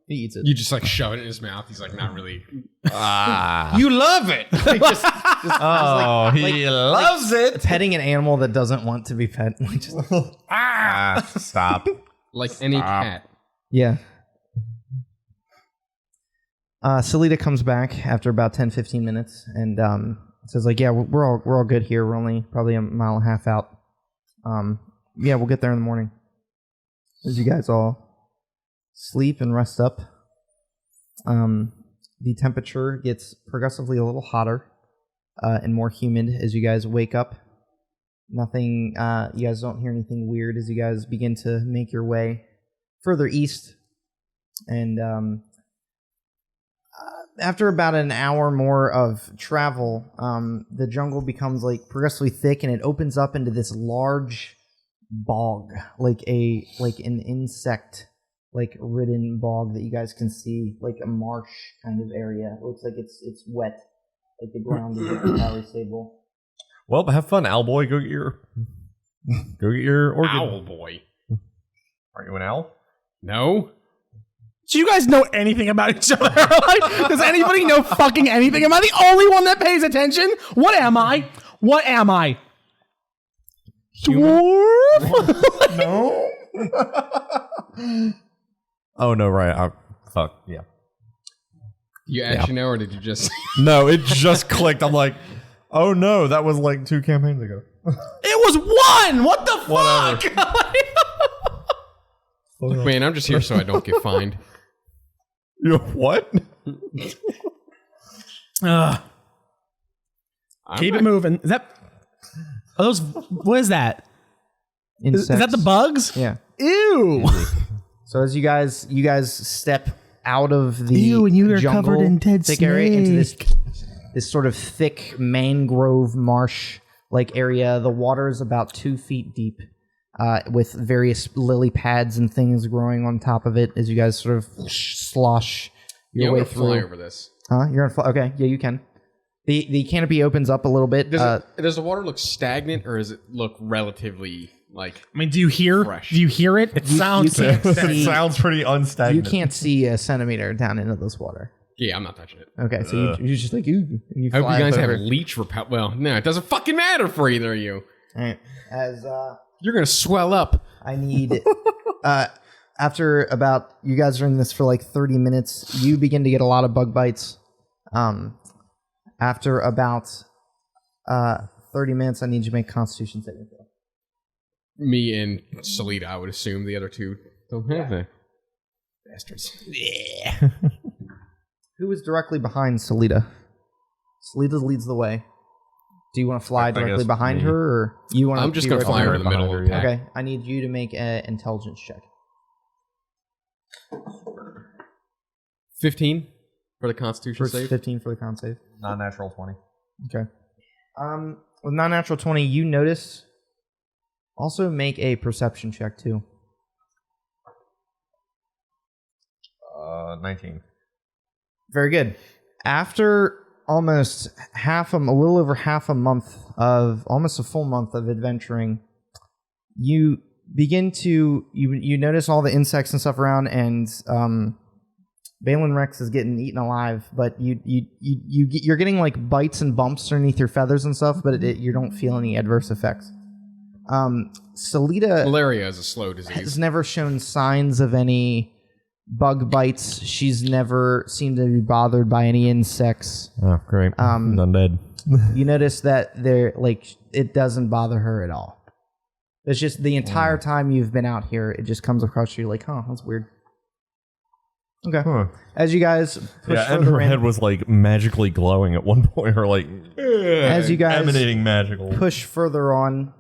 Speaker 2: he eats it.
Speaker 5: You just like shove it in his mouth. He's like, not really.
Speaker 7: You
Speaker 5: love it.
Speaker 7: he loves it.
Speaker 2: Petting an animal that doesn't want to be pet.
Speaker 7: Stop.
Speaker 5: Like any cat.
Speaker 2: Yeah. Selita comes back after about 10-15 minutes and says, like, yeah, we're all good here. We're only probably a mile and a half out. Yeah, we'll get there in the morning. As you guys all sleep and rest up, the temperature gets progressively a little hotter and more humid as you guys wake up. Nothing, you guys don't hear anything weird as you guys begin to make your way further east. And after about an hour more of travel, the jungle becomes like progressively thick, and it opens up into this large bog, like an insect ridden bog that you guys can see, like a marsh kind of area. It looks like it's wet, like the ground is entirely stable.
Speaker 7: Well, have fun, owl boy. Go get your organ.
Speaker 5: Owl boy.
Speaker 7: Are you an owl?
Speaker 5: No.
Speaker 1: do you guys know anything about each other? Like, does anybody know fucking anything? Am I the only one that pays attention? What am I? Dwarf?
Speaker 7: No. Oh no! Right. Fuck yeah.
Speaker 5: You actually know, or did you just?
Speaker 7: No, it just clicked. I'm like, oh no, that was like 2 campaigns ago.
Speaker 1: It was 1. What the fuck?
Speaker 5: Look, man, I'm just here so I don't get fined.
Speaker 7: You what?
Speaker 1: Keep it moving. Is that? Are those? What is that? Is that the bugs?
Speaker 2: Yeah.
Speaker 1: Ew.
Speaker 2: So as you guys step out of the
Speaker 1: Ew, and you are
Speaker 2: jungle,
Speaker 1: covered in dead
Speaker 2: thick area into
Speaker 1: snake.
Speaker 2: this sort of thick mangrove marsh like area. The water is about 2 feet deep, with various lily pads and things growing on top of it as you guys sort of slosh your way through.
Speaker 5: Fly over this.
Speaker 2: Huh? You're gonna fly? Okay, yeah, you can. The canopy opens up a little bit.
Speaker 5: Does the water look stagnant, or does it look relatively like?
Speaker 1: I mean, do you hear?
Speaker 5: Fresh.
Speaker 1: Do you hear it? It sounds.
Speaker 2: you can't
Speaker 7: It
Speaker 2: see,
Speaker 7: sounds pretty unstagnant.
Speaker 2: you can't see a centimeter down into this water.
Speaker 5: Yeah, I'm not touching it.
Speaker 2: Okay, so you just like you
Speaker 5: I hope
Speaker 2: fly
Speaker 5: you guys
Speaker 2: up
Speaker 5: have
Speaker 2: over.
Speaker 5: leech repel. Well, no, it doesn't fucking matter for either of you.
Speaker 2: All right. As
Speaker 5: You're gonna swell up.
Speaker 2: I need after about you guys are in this for like 30 minutes, you begin to get a lot of bug bites. After about 30 minutes, I need you to make Constitution saving throw.
Speaker 5: Me and Salida, I would assume the other two don't have that. Bastards.
Speaker 2: Yeah. Who is directly behind Salida? Salida leads the way. Do you want to fly
Speaker 7: I
Speaker 2: directly
Speaker 7: guess
Speaker 2: behind
Speaker 7: me.
Speaker 2: her, or you want?
Speaker 5: I'm just gonna fly her in the middle of the pack.
Speaker 2: Okay, I need you to make an intelligence check.
Speaker 5: 15 for the Constitution
Speaker 2: First
Speaker 5: save.
Speaker 2: 15 for the con save.
Speaker 7: Non-natural 20.
Speaker 2: Okay. With non-natural 20, you notice. Also make a perception check too.
Speaker 7: 19.
Speaker 2: Very good. After almost a little over half a month of, almost a full month of adventuring, you begin to, you notice all the insects and stuff around, and Balin Rex is getting eaten alive, but you're getting like bites and bumps underneath your feathers and stuff, but you don't feel any adverse effects. Salida
Speaker 5: Malaria is a slow
Speaker 2: has
Speaker 5: disease.
Speaker 2: never shown signs of any bug bites. She's never seemed to be bothered by any insects.
Speaker 7: Oh, great. He's undead.
Speaker 2: You notice that it doesn't bother her at all. It's just the entire time you've been out here, it just comes across you like, huh, that's weird. Okay.
Speaker 7: Huh.
Speaker 2: As you guys push
Speaker 7: Yeah, and
Speaker 2: further
Speaker 7: her
Speaker 2: in,
Speaker 7: head was like magically glowing at one point, or like
Speaker 2: as you guys
Speaker 7: emanating magical.
Speaker 2: push further on,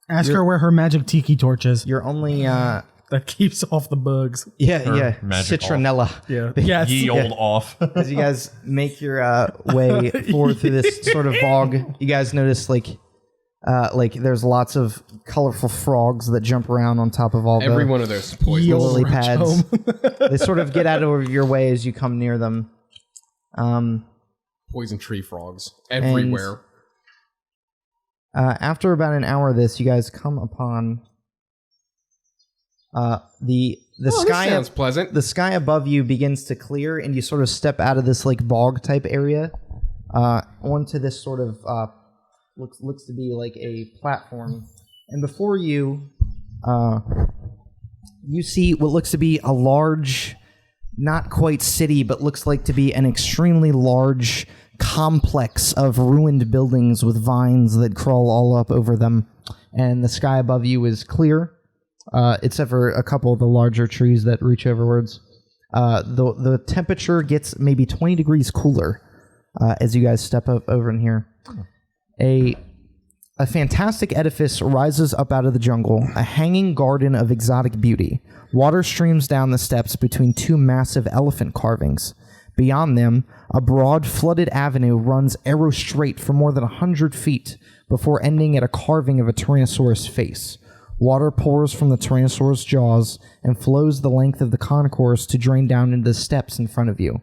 Speaker 1: Ask her where her magic tiki torch is.
Speaker 2: you're only
Speaker 1: That keeps off the bugs.
Speaker 7: magic
Speaker 2: citronella.
Speaker 1: Yeah. Yeah.
Speaker 7: Ye old off.
Speaker 2: As you guys make your way forward through this sort of bog, you guys notice like there's lots of colorful frogs that jump around on top of all
Speaker 5: Every
Speaker 2: the
Speaker 5: one of those is poison.
Speaker 2: lily pads. They sort of get out of your way as you come near them.
Speaker 5: Poison tree frogs everywhere.
Speaker 2: After about an hour of this, you guys come upon the sky.
Speaker 5: This sounds pleasant.
Speaker 2: The sky above you begins to clear, and you sort of step out of this like bog type area onto this sort of looks to be like a platform, and before you, you see what looks to be a large, not quite city, but looks like to be an extremely large complex of ruined buildings with vines that crawl all up over them, and the sky above you is clear, except for a couple of the larger trees that reach overwards. The temperature gets maybe 20 degrees cooler as you guys step up over in here. A fantastic edifice rises up out of the jungle, a hanging garden of exotic beauty. Water streams down the steps between two massive elephant carvings. Beyond them, a broad, flooded avenue runs arrow straight for more than 100 feet before ending at a carving of a Tyrannosaurus face. Water pours from the Tyrannosaurus jaws and flows the length of the concourse to drain down into the steps in front of you.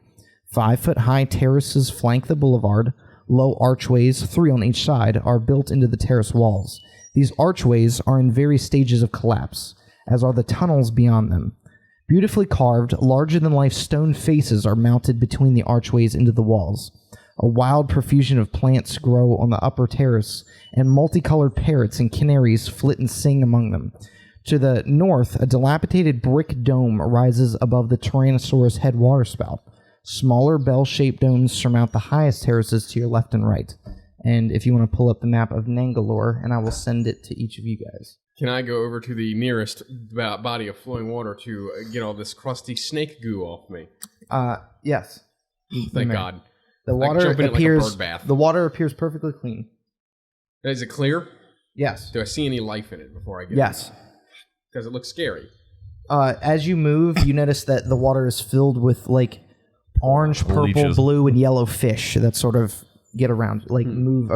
Speaker 2: 5-foot-high terraces flank the boulevard. Low archways, 3 on each side, are built into the terrace walls. These archways are in various stages of collapse, as are the tunnels beyond them. Beautifully carved, larger-than-life stone faces are mounted between the archways into the walls. A wild profusion of plants grow on the upper terrace, and multicolored parrots and canaries flit and sing among them. To the north, a dilapidated brick dome rises above the Tyrannosaurus head waterspout. Smaller bell-shaped domes surmount the highest terraces to your left and right. And if you want to pull up the map of Nangalore, and I will send it to each of you guys.
Speaker 5: Can I go over to the nearest body of flowing water to get all this crusty snake goo off me?
Speaker 2: Yes.
Speaker 5: Thank God.
Speaker 2: The
Speaker 5: I can
Speaker 2: water
Speaker 5: jump in it like a
Speaker 2: appears.
Speaker 5: bird bath.
Speaker 2: The water appears perfectly clean.
Speaker 5: Is it clear?
Speaker 2: Yes.
Speaker 5: Do I see any life in it before I get
Speaker 2: Yes.
Speaker 5: Because it looks scary.
Speaker 2: As you move, you notice that the water is filled with like orange, purple,
Speaker 7: Leeches.
Speaker 2: blue, and yellow fish that sort of get around, like move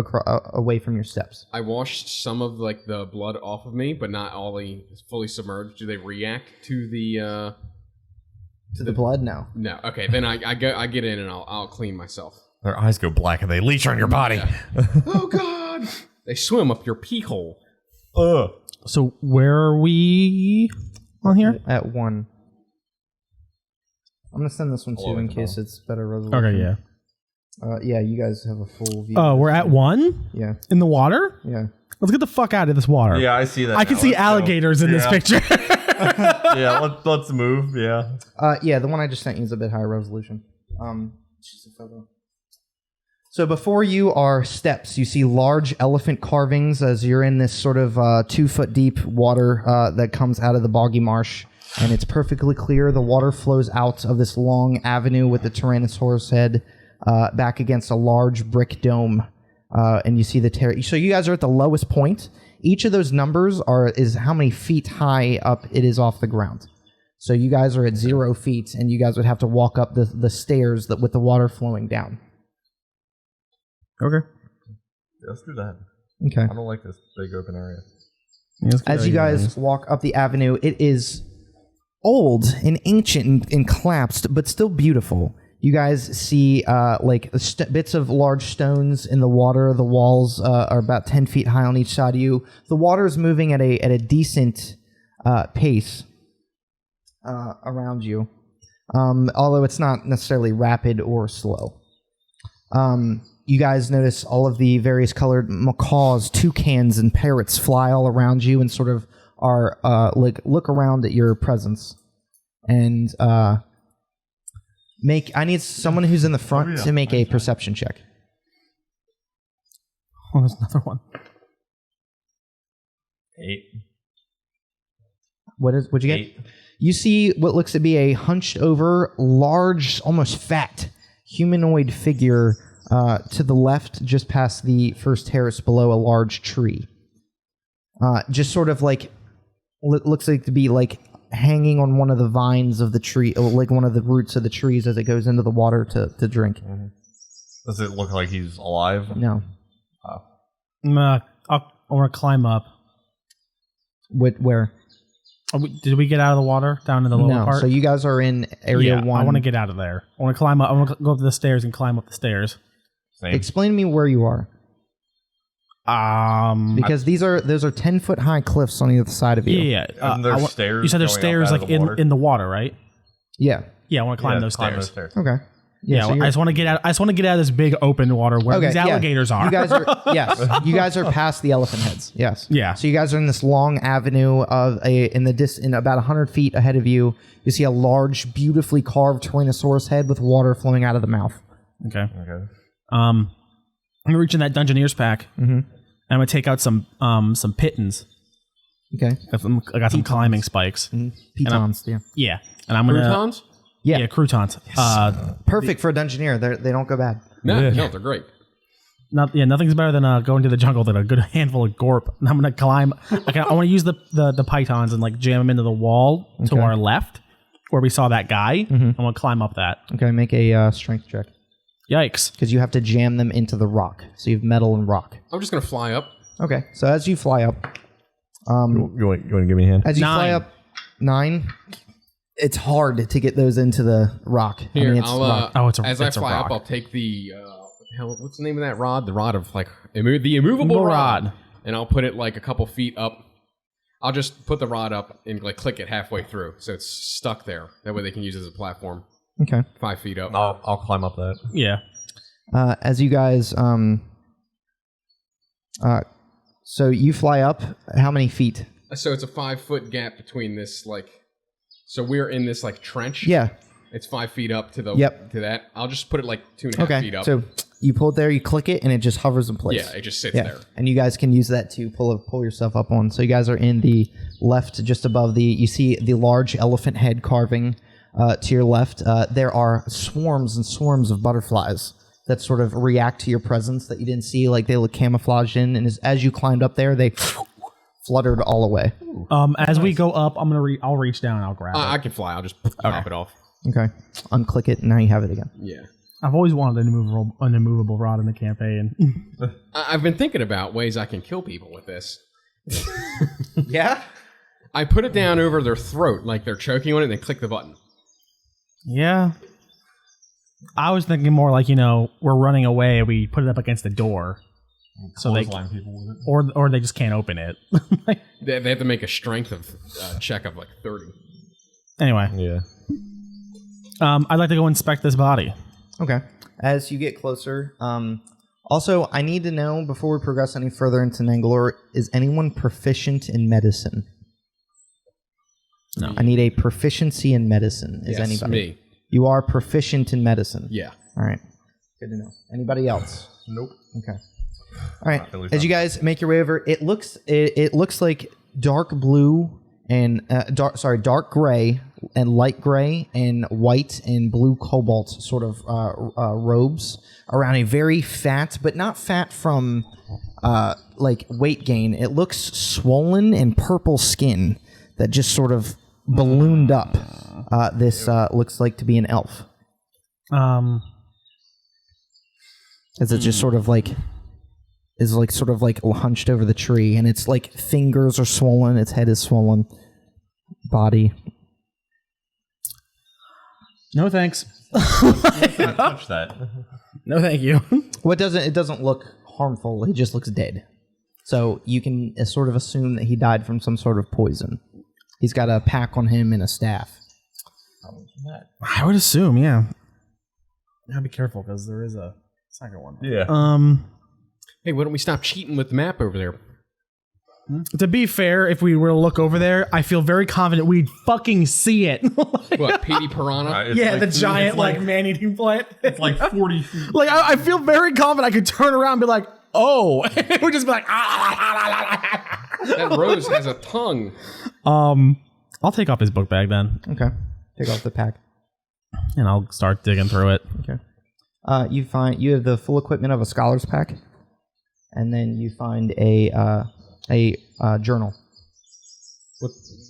Speaker 2: away from your steps.
Speaker 5: I washed some of like the blood off of me, but not all fully submerged. Do they react to the
Speaker 2: To the blood? No.
Speaker 5: No. Okay, then I get in and I'll clean myself.
Speaker 7: Their eyes go black and they leech on your body.
Speaker 5: Yeah. Oh God! They swim up your pee hole.
Speaker 7: Ugh.
Speaker 1: So where are we on here?
Speaker 2: At 1. I'm gonna send this one too in case it's better resolution.
Speaker 1: Okay, yeah.
Speaker 2: Yeah, you guys have a full view.
Speaker 1: Oh, we're at 1
Speaker 2: Yeah,
Speaker 1: in the water.
Speaker 2: yeah.
Speaker 1: Let's get the fuck out of this water.
Speaker 7: Yeah, I see that.
Speaker 1: I can
Speaker 7: now.
Speaker 1: see
Speaker 7: Let's go.
Speaker 1: alligators in this
Speaker 7: Yeah.
Speaker 1: picture.
Speaker 7: Yeah, let's move. Yeah.
Speaker 2: Yeah, the one I just sent you is a bit higher resolution. It's just a photo. So before you are steps. You see large elephant carvings as you're in this sort of 2 foot deep water that comes out of the boggy marsh, and it's perfectly clear. The water flows out of this long avenue with the Tyrannosaurus head back against a large brick dome, and you see the So you guys are at the lowest point. Each of those numbers is how many feet high up it is off the ground. So you guys are at 0 feet, and you guys would have to walk up the stairs with the water flowing down.
Speaker 1: Okay.
Speaker 7: Yeah, let's do that.
Speaker 2: Okay.
Speaker 7: I don't like this big open area.
Speaker 2: As you guys walk up the avenue, it is old and ancient and collapsed, but still beautiful. You guys see bits of large stones in the water. The walls are about 10 feet high on each side of you. The water is moving at a decent pace around you, although it's not necessarily rapid or slow. You guys notice all of the various colored macaws, toucans, and parrots fly all around you and sort of are look around at your presence. And I need someone who's in the front to make a perception check.
Speaker 1: Oh, there's another one.
Speaker 7: 8.
Speaker 2: What'd you get?
Speaker 7: 8.
Speaker 2: You see what looks to be a hunched over, large, almost fat humanoid figure to the left, just past the first terrace below a large tree. Just sort of like, looks like to be like hanging on one of the vines of the tree, or like one of the roots of the trees as it goes into the water to drink.
Speaker 7: Mm-hmm. Does it look like he's alive?
Speaker 2: No.
Speaker 1: I want to climb up.
Speaker 2: Where?
Speaker 1: Did we get out of the water down in the lower part?
Speaker 2: So you guys are in area 1.
Speaker 1: I want to get out of there. I want to climb up. I want to go up the stairs and climb up the stairs.
Speaker 7: Same.
Speaker 2: Explain to me where you are. Because those are 10-foot high cliffs on either side of you.
Speaker 1: Yeah.
Speaker 7: And there's stairs.
Speaker 1: You said there's
Speaker 7: going
Speaker 1: stairs
Speaker 7: up out
Speaker 1: like
Speaker 7: of the water?
Speaker 1: in the water, right?
Speaker 2: Yeah.
Speaker 1: Yeah, I want to climb those stairs.
Speaker 2: Okay.
Speaker 1: Yeah,
Speaker 2: so
Speaker 1: I just want to get out. I just want to get out of this big open water where these alligators are.
Speaker 2: You guys are you guys are past the elephant heads. Yes.
Speaker 1: Yeah.
Speaker 2: So you guys are in this long avenue in about 100 feet ahead of you. You see a large, beautifully carved Tyrannosaurus head with water flowing out of the mouth.
Speaker 1: Okay. I'm gonna reach in that Dungeoneer's pack. Mm-hmm. And I'm gonna take out some pitons.
Speaker 2: Okay.
Speaker 1: I got some climbing spikes.
Speaker 2: Mm-hmm. Pitons.
Speaker 1: Yeah. And I'm gonna
Speaker 5: Croutons?
Speaker 2: Yeah.
Speaker 1: croutons. Yes.
Speaker 2: Perfect for a Dungeoneer. They don't go bad.
Speaker 5: No, they're great.
Speaker 1: Nothing's better than going to the jungle than a good handful of gorp. And I'm gonna climb. I want to use the pythons and like jam them into the wall to our left, where we saw that guy. I'm gonna climb up that.
Speaker 2: Okay. Make a strength check.
Speaker 1: Yikes!
Speaker 2: Because you have to jam them into the rock. So you have metal and rock.
Speaker 5: I'm just gonna fly up.
Speaker 2: Okay. So as you fly up,
Speaker 7: You want to give me a hand?
Speaker 2: as you
Speaker 1: 9.
Speaker 2: fly up 9, it's hard to get those into the rock.
Speaker 5: Here,
Speaker 2: it's
Speaker 5: I'll
Speaker 2: rock.
Speaker 5: as I fly up, I'll take the what's the name of that rod? The rod of like the immovable rod, and I'll put it like a couple feet up. I'll just put the rod up and like click it halfway through, so it's stuck there. That way they can use it as a platform.
Speaker 2: Okay.
Speaker 5: 5 feet up.
Speaker 7: I'll climb up that.
Speaker 1: Yeah.
Speaker 2: As you guys, so you fly up how many feet?
Speaker 5: So it's a 5-foot gap between this like. So we're in this like trench.
Speaker 2: Yeah.
Speaker 5: It's 5 feet up to the to that. I'll just put it like 2.5 feet up.
Speaker 2: So you pull it there, you click it, and it just hovers in place.
Speaker 5: Yeah, it just sits there.
Speaker 2: And you guys can use that to pull yourself up on. So you guys are in the left, just above you see the large elephant head carving to your left. There are swarms and swarms of butterflies that sort of react to your presence that you didn't see, like they look camouflaged in, and as you climbed up there, they fluttered all away.
Speaker 1: As we go up, I'll reach down and I'll grab it.
Speaker 5: I can fly. I'll just pop it off.
Speaker 2: Okay. Unclick it, and now you have it again.
Speaker 5: Yeah.
Speaker 1: I've always wanted an immovable rod in the campaign.
Speaker 5: I've been thinking about ways I can kill people with this.
Speaker 2: Yeah?
Speaker 5: I put it down over their throat, like they're choking on it, and then click the button.
Speaker 1: Yeah. I was thinking more like, we're running away, we put it up against the door. So they
Speaker 7: Clothesline people with it.
Speaker 1: or they just can't open it.
Speaker 5: They have to make a strength of check of like 30.
Speaker 1: Anyway.
Speaker 7: Yeah.
Speaker 1: I'd like to go inspect this body.
Speaker 2: Okay. As you get closer, also, I need to know, before we progress any further into Nangalore, is anyone proficient in medicine?
Speaker 1: No.
Speaker 2: I need a proficiency in medicine. Is
Speaker 5: Yes,
Speaker 2: anybody?
Speaker 5: me.
Speaker 2: You are proficient in medicine?
Speaker 5: Yeah.
Speaker 2: All right. Good to know. Anybody else?
Speaker 7: Nope.
Speaker 2: Okay. All right.
Speaker 7: At least
Speaker 2: As you guys make your way over, it looks like dark blue and dark gray and light gray and white and blue cobalt sort of robes around a very fat, but not fat from like weight gain. It looks swollen and purple skin that just sort of ballooned up. This looks like to be an elf. As it just sort of like is like sort of like hunched over the tree, and its like fingers are swollen, its head is swollen, body.
Speaker 1: No thanks.
Speaker 7: Let's not touch that.
Speaker 1: No thank you.
Speaker 2: It doesn't look harmful. He just looks dead. So you can sort of assume that he died from some sort of poison. He's got a pack on him and a staff.
Speaker 1: I would assume, yeah. Gotta be careful because there is a second one.
Speaker 7: Yeah.
Speaker 5: Hey, why don't we stop cheating with the map over there?
Speaker 1: To be fair, if we were to look over there, I feel very confident we'd fucking see it.
Speaker 5: What, Petey Piranha?
Speaker 1: Yeah, the giant man-eating plant.
Speaker 7: It's like 40 feet.
Speaker 1: Like I feel very confident I could turn around and be like, "Oh," it would just be like,
Speaker 5: That rose has a tongue.
Speaker 1: I'll take off his book bag then,
Speaker 2: Okay. Take off the pack.
Speaker 1: and I'll start digging through it.
Speaker 2: Okay. You have the full equipment of a scholar's pack, and then you find a journal.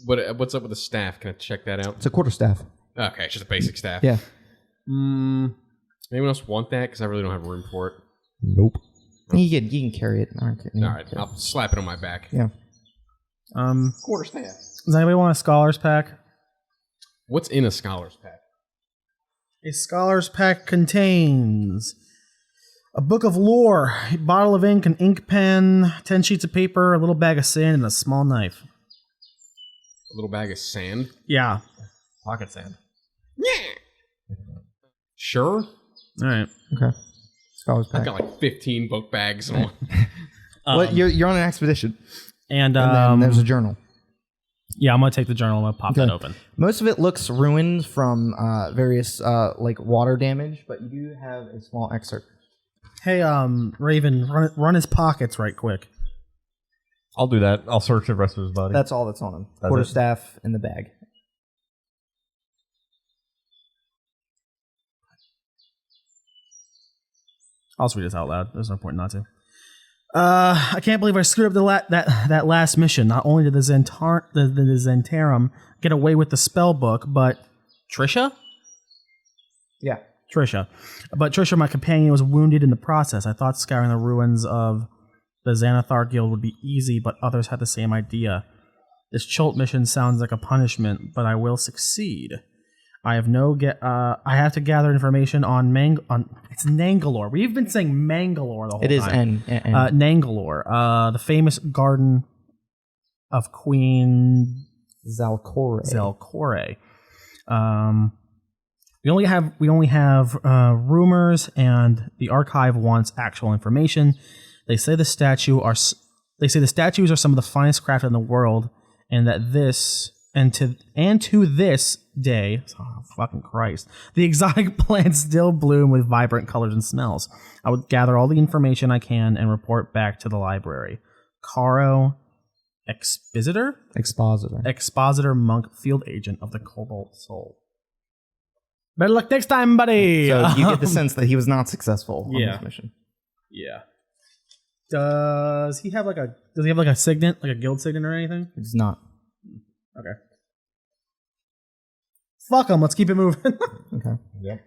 Speaker 5: What's up with the staff? Can I check that out?
Speaker 2: It's a quarterstaff.
Speaker 5: Okay, it's just a basic staff.
Speaker 2: Yeah.
Speaker 5: Anyone else want that? Because I really don't have room for it.
Speaker 7: Nope.
Speaker 2: You can carry it.
Speaker 5: All right, I'll slap it on my back.
Speaker 2: Yeah.
Speaker 5: Quarter staff.
Speaker 1: Does anybody want a scholar's pack?
Speaker 5: What's in a scholar's pack?
Speaker 1: A scholar's pack contains a book of lore, a bottle of ink, an ink pen, 10 sheets of paper, a little bag of sand, and a small knife.
Speaker 5: A little bag of sand?
Speaker 1: Yeah.
Speaker 7: Pocket sand.
Speaker 5: Sure.
Speaker 1: All right.
Speaker 2: Okay. Scholar's
Speaker 5: I've
Speaker 2: pack.
Speaker 5: got like 15 book bags on.
Speaker 2: Well, you're on an expedition,
Speaker 1: And
Speaker 2: and then there's a journal.
Speaker 1: yeah, I'm gonna take the journal. I'm gonna pop that open.
Speaker 2: Most of it looks ruined from various like water damage, but you do have a small excerpt.
Speaker 1: Hey, Raven, run his pockets right quick.
Speaker 7: I'll do that. I'll search the rest of his body.
Speaker 2: That's all that's on him.
Speaker 7: That's
Speaker 2: Quarterstaff in the bag.
Speaker 1: I'll just read this out loud. There's no point not to. I can't believe I screwed up that last mission. Not only did the Zentarum get away with the spell book, but Trisha?
Speaker 2: Yeah.
Speaker 1: Trisha. But Trisha, my companion, was wounded in the process. I thought scouring the ruins of the Xanathar Guild would be easy, but others had the same idea. This Cholt mission sounds like a punishment, but I will succeed. I have I have to gather information on it's Nangalore. We've been saying Mangalore the whole time.
Speaker 2: It is N.
Speaker 1: Nangalore, the famous garden of Queen
Speaker 2: Zalcore.
Speaker 1: We only have rumors, and the archive wants actual information. They say the statues are some of the finest crafted in the world, and that to this day, oh, fucking Christ, the exotic plants still bloom with vibrant colors and smells. I would gather all the information I can and report back to the library. Caro Expositor, monk, field agent of the Cobalt Soul. Better luck next time, buddy.
Speaker 2: So you get the sense that he was not successful on
Speaker 1: Yeah.
Speaker 2: this mission.
Speaker 1: Yeah. Does he have like a signet, like a guild signet or anything?
Speaker 2: It's not.
Speaker 1: Okay. Fuck him. Let's keep it moving.
Speaker 2: Okay.
Speaker 7: Yep.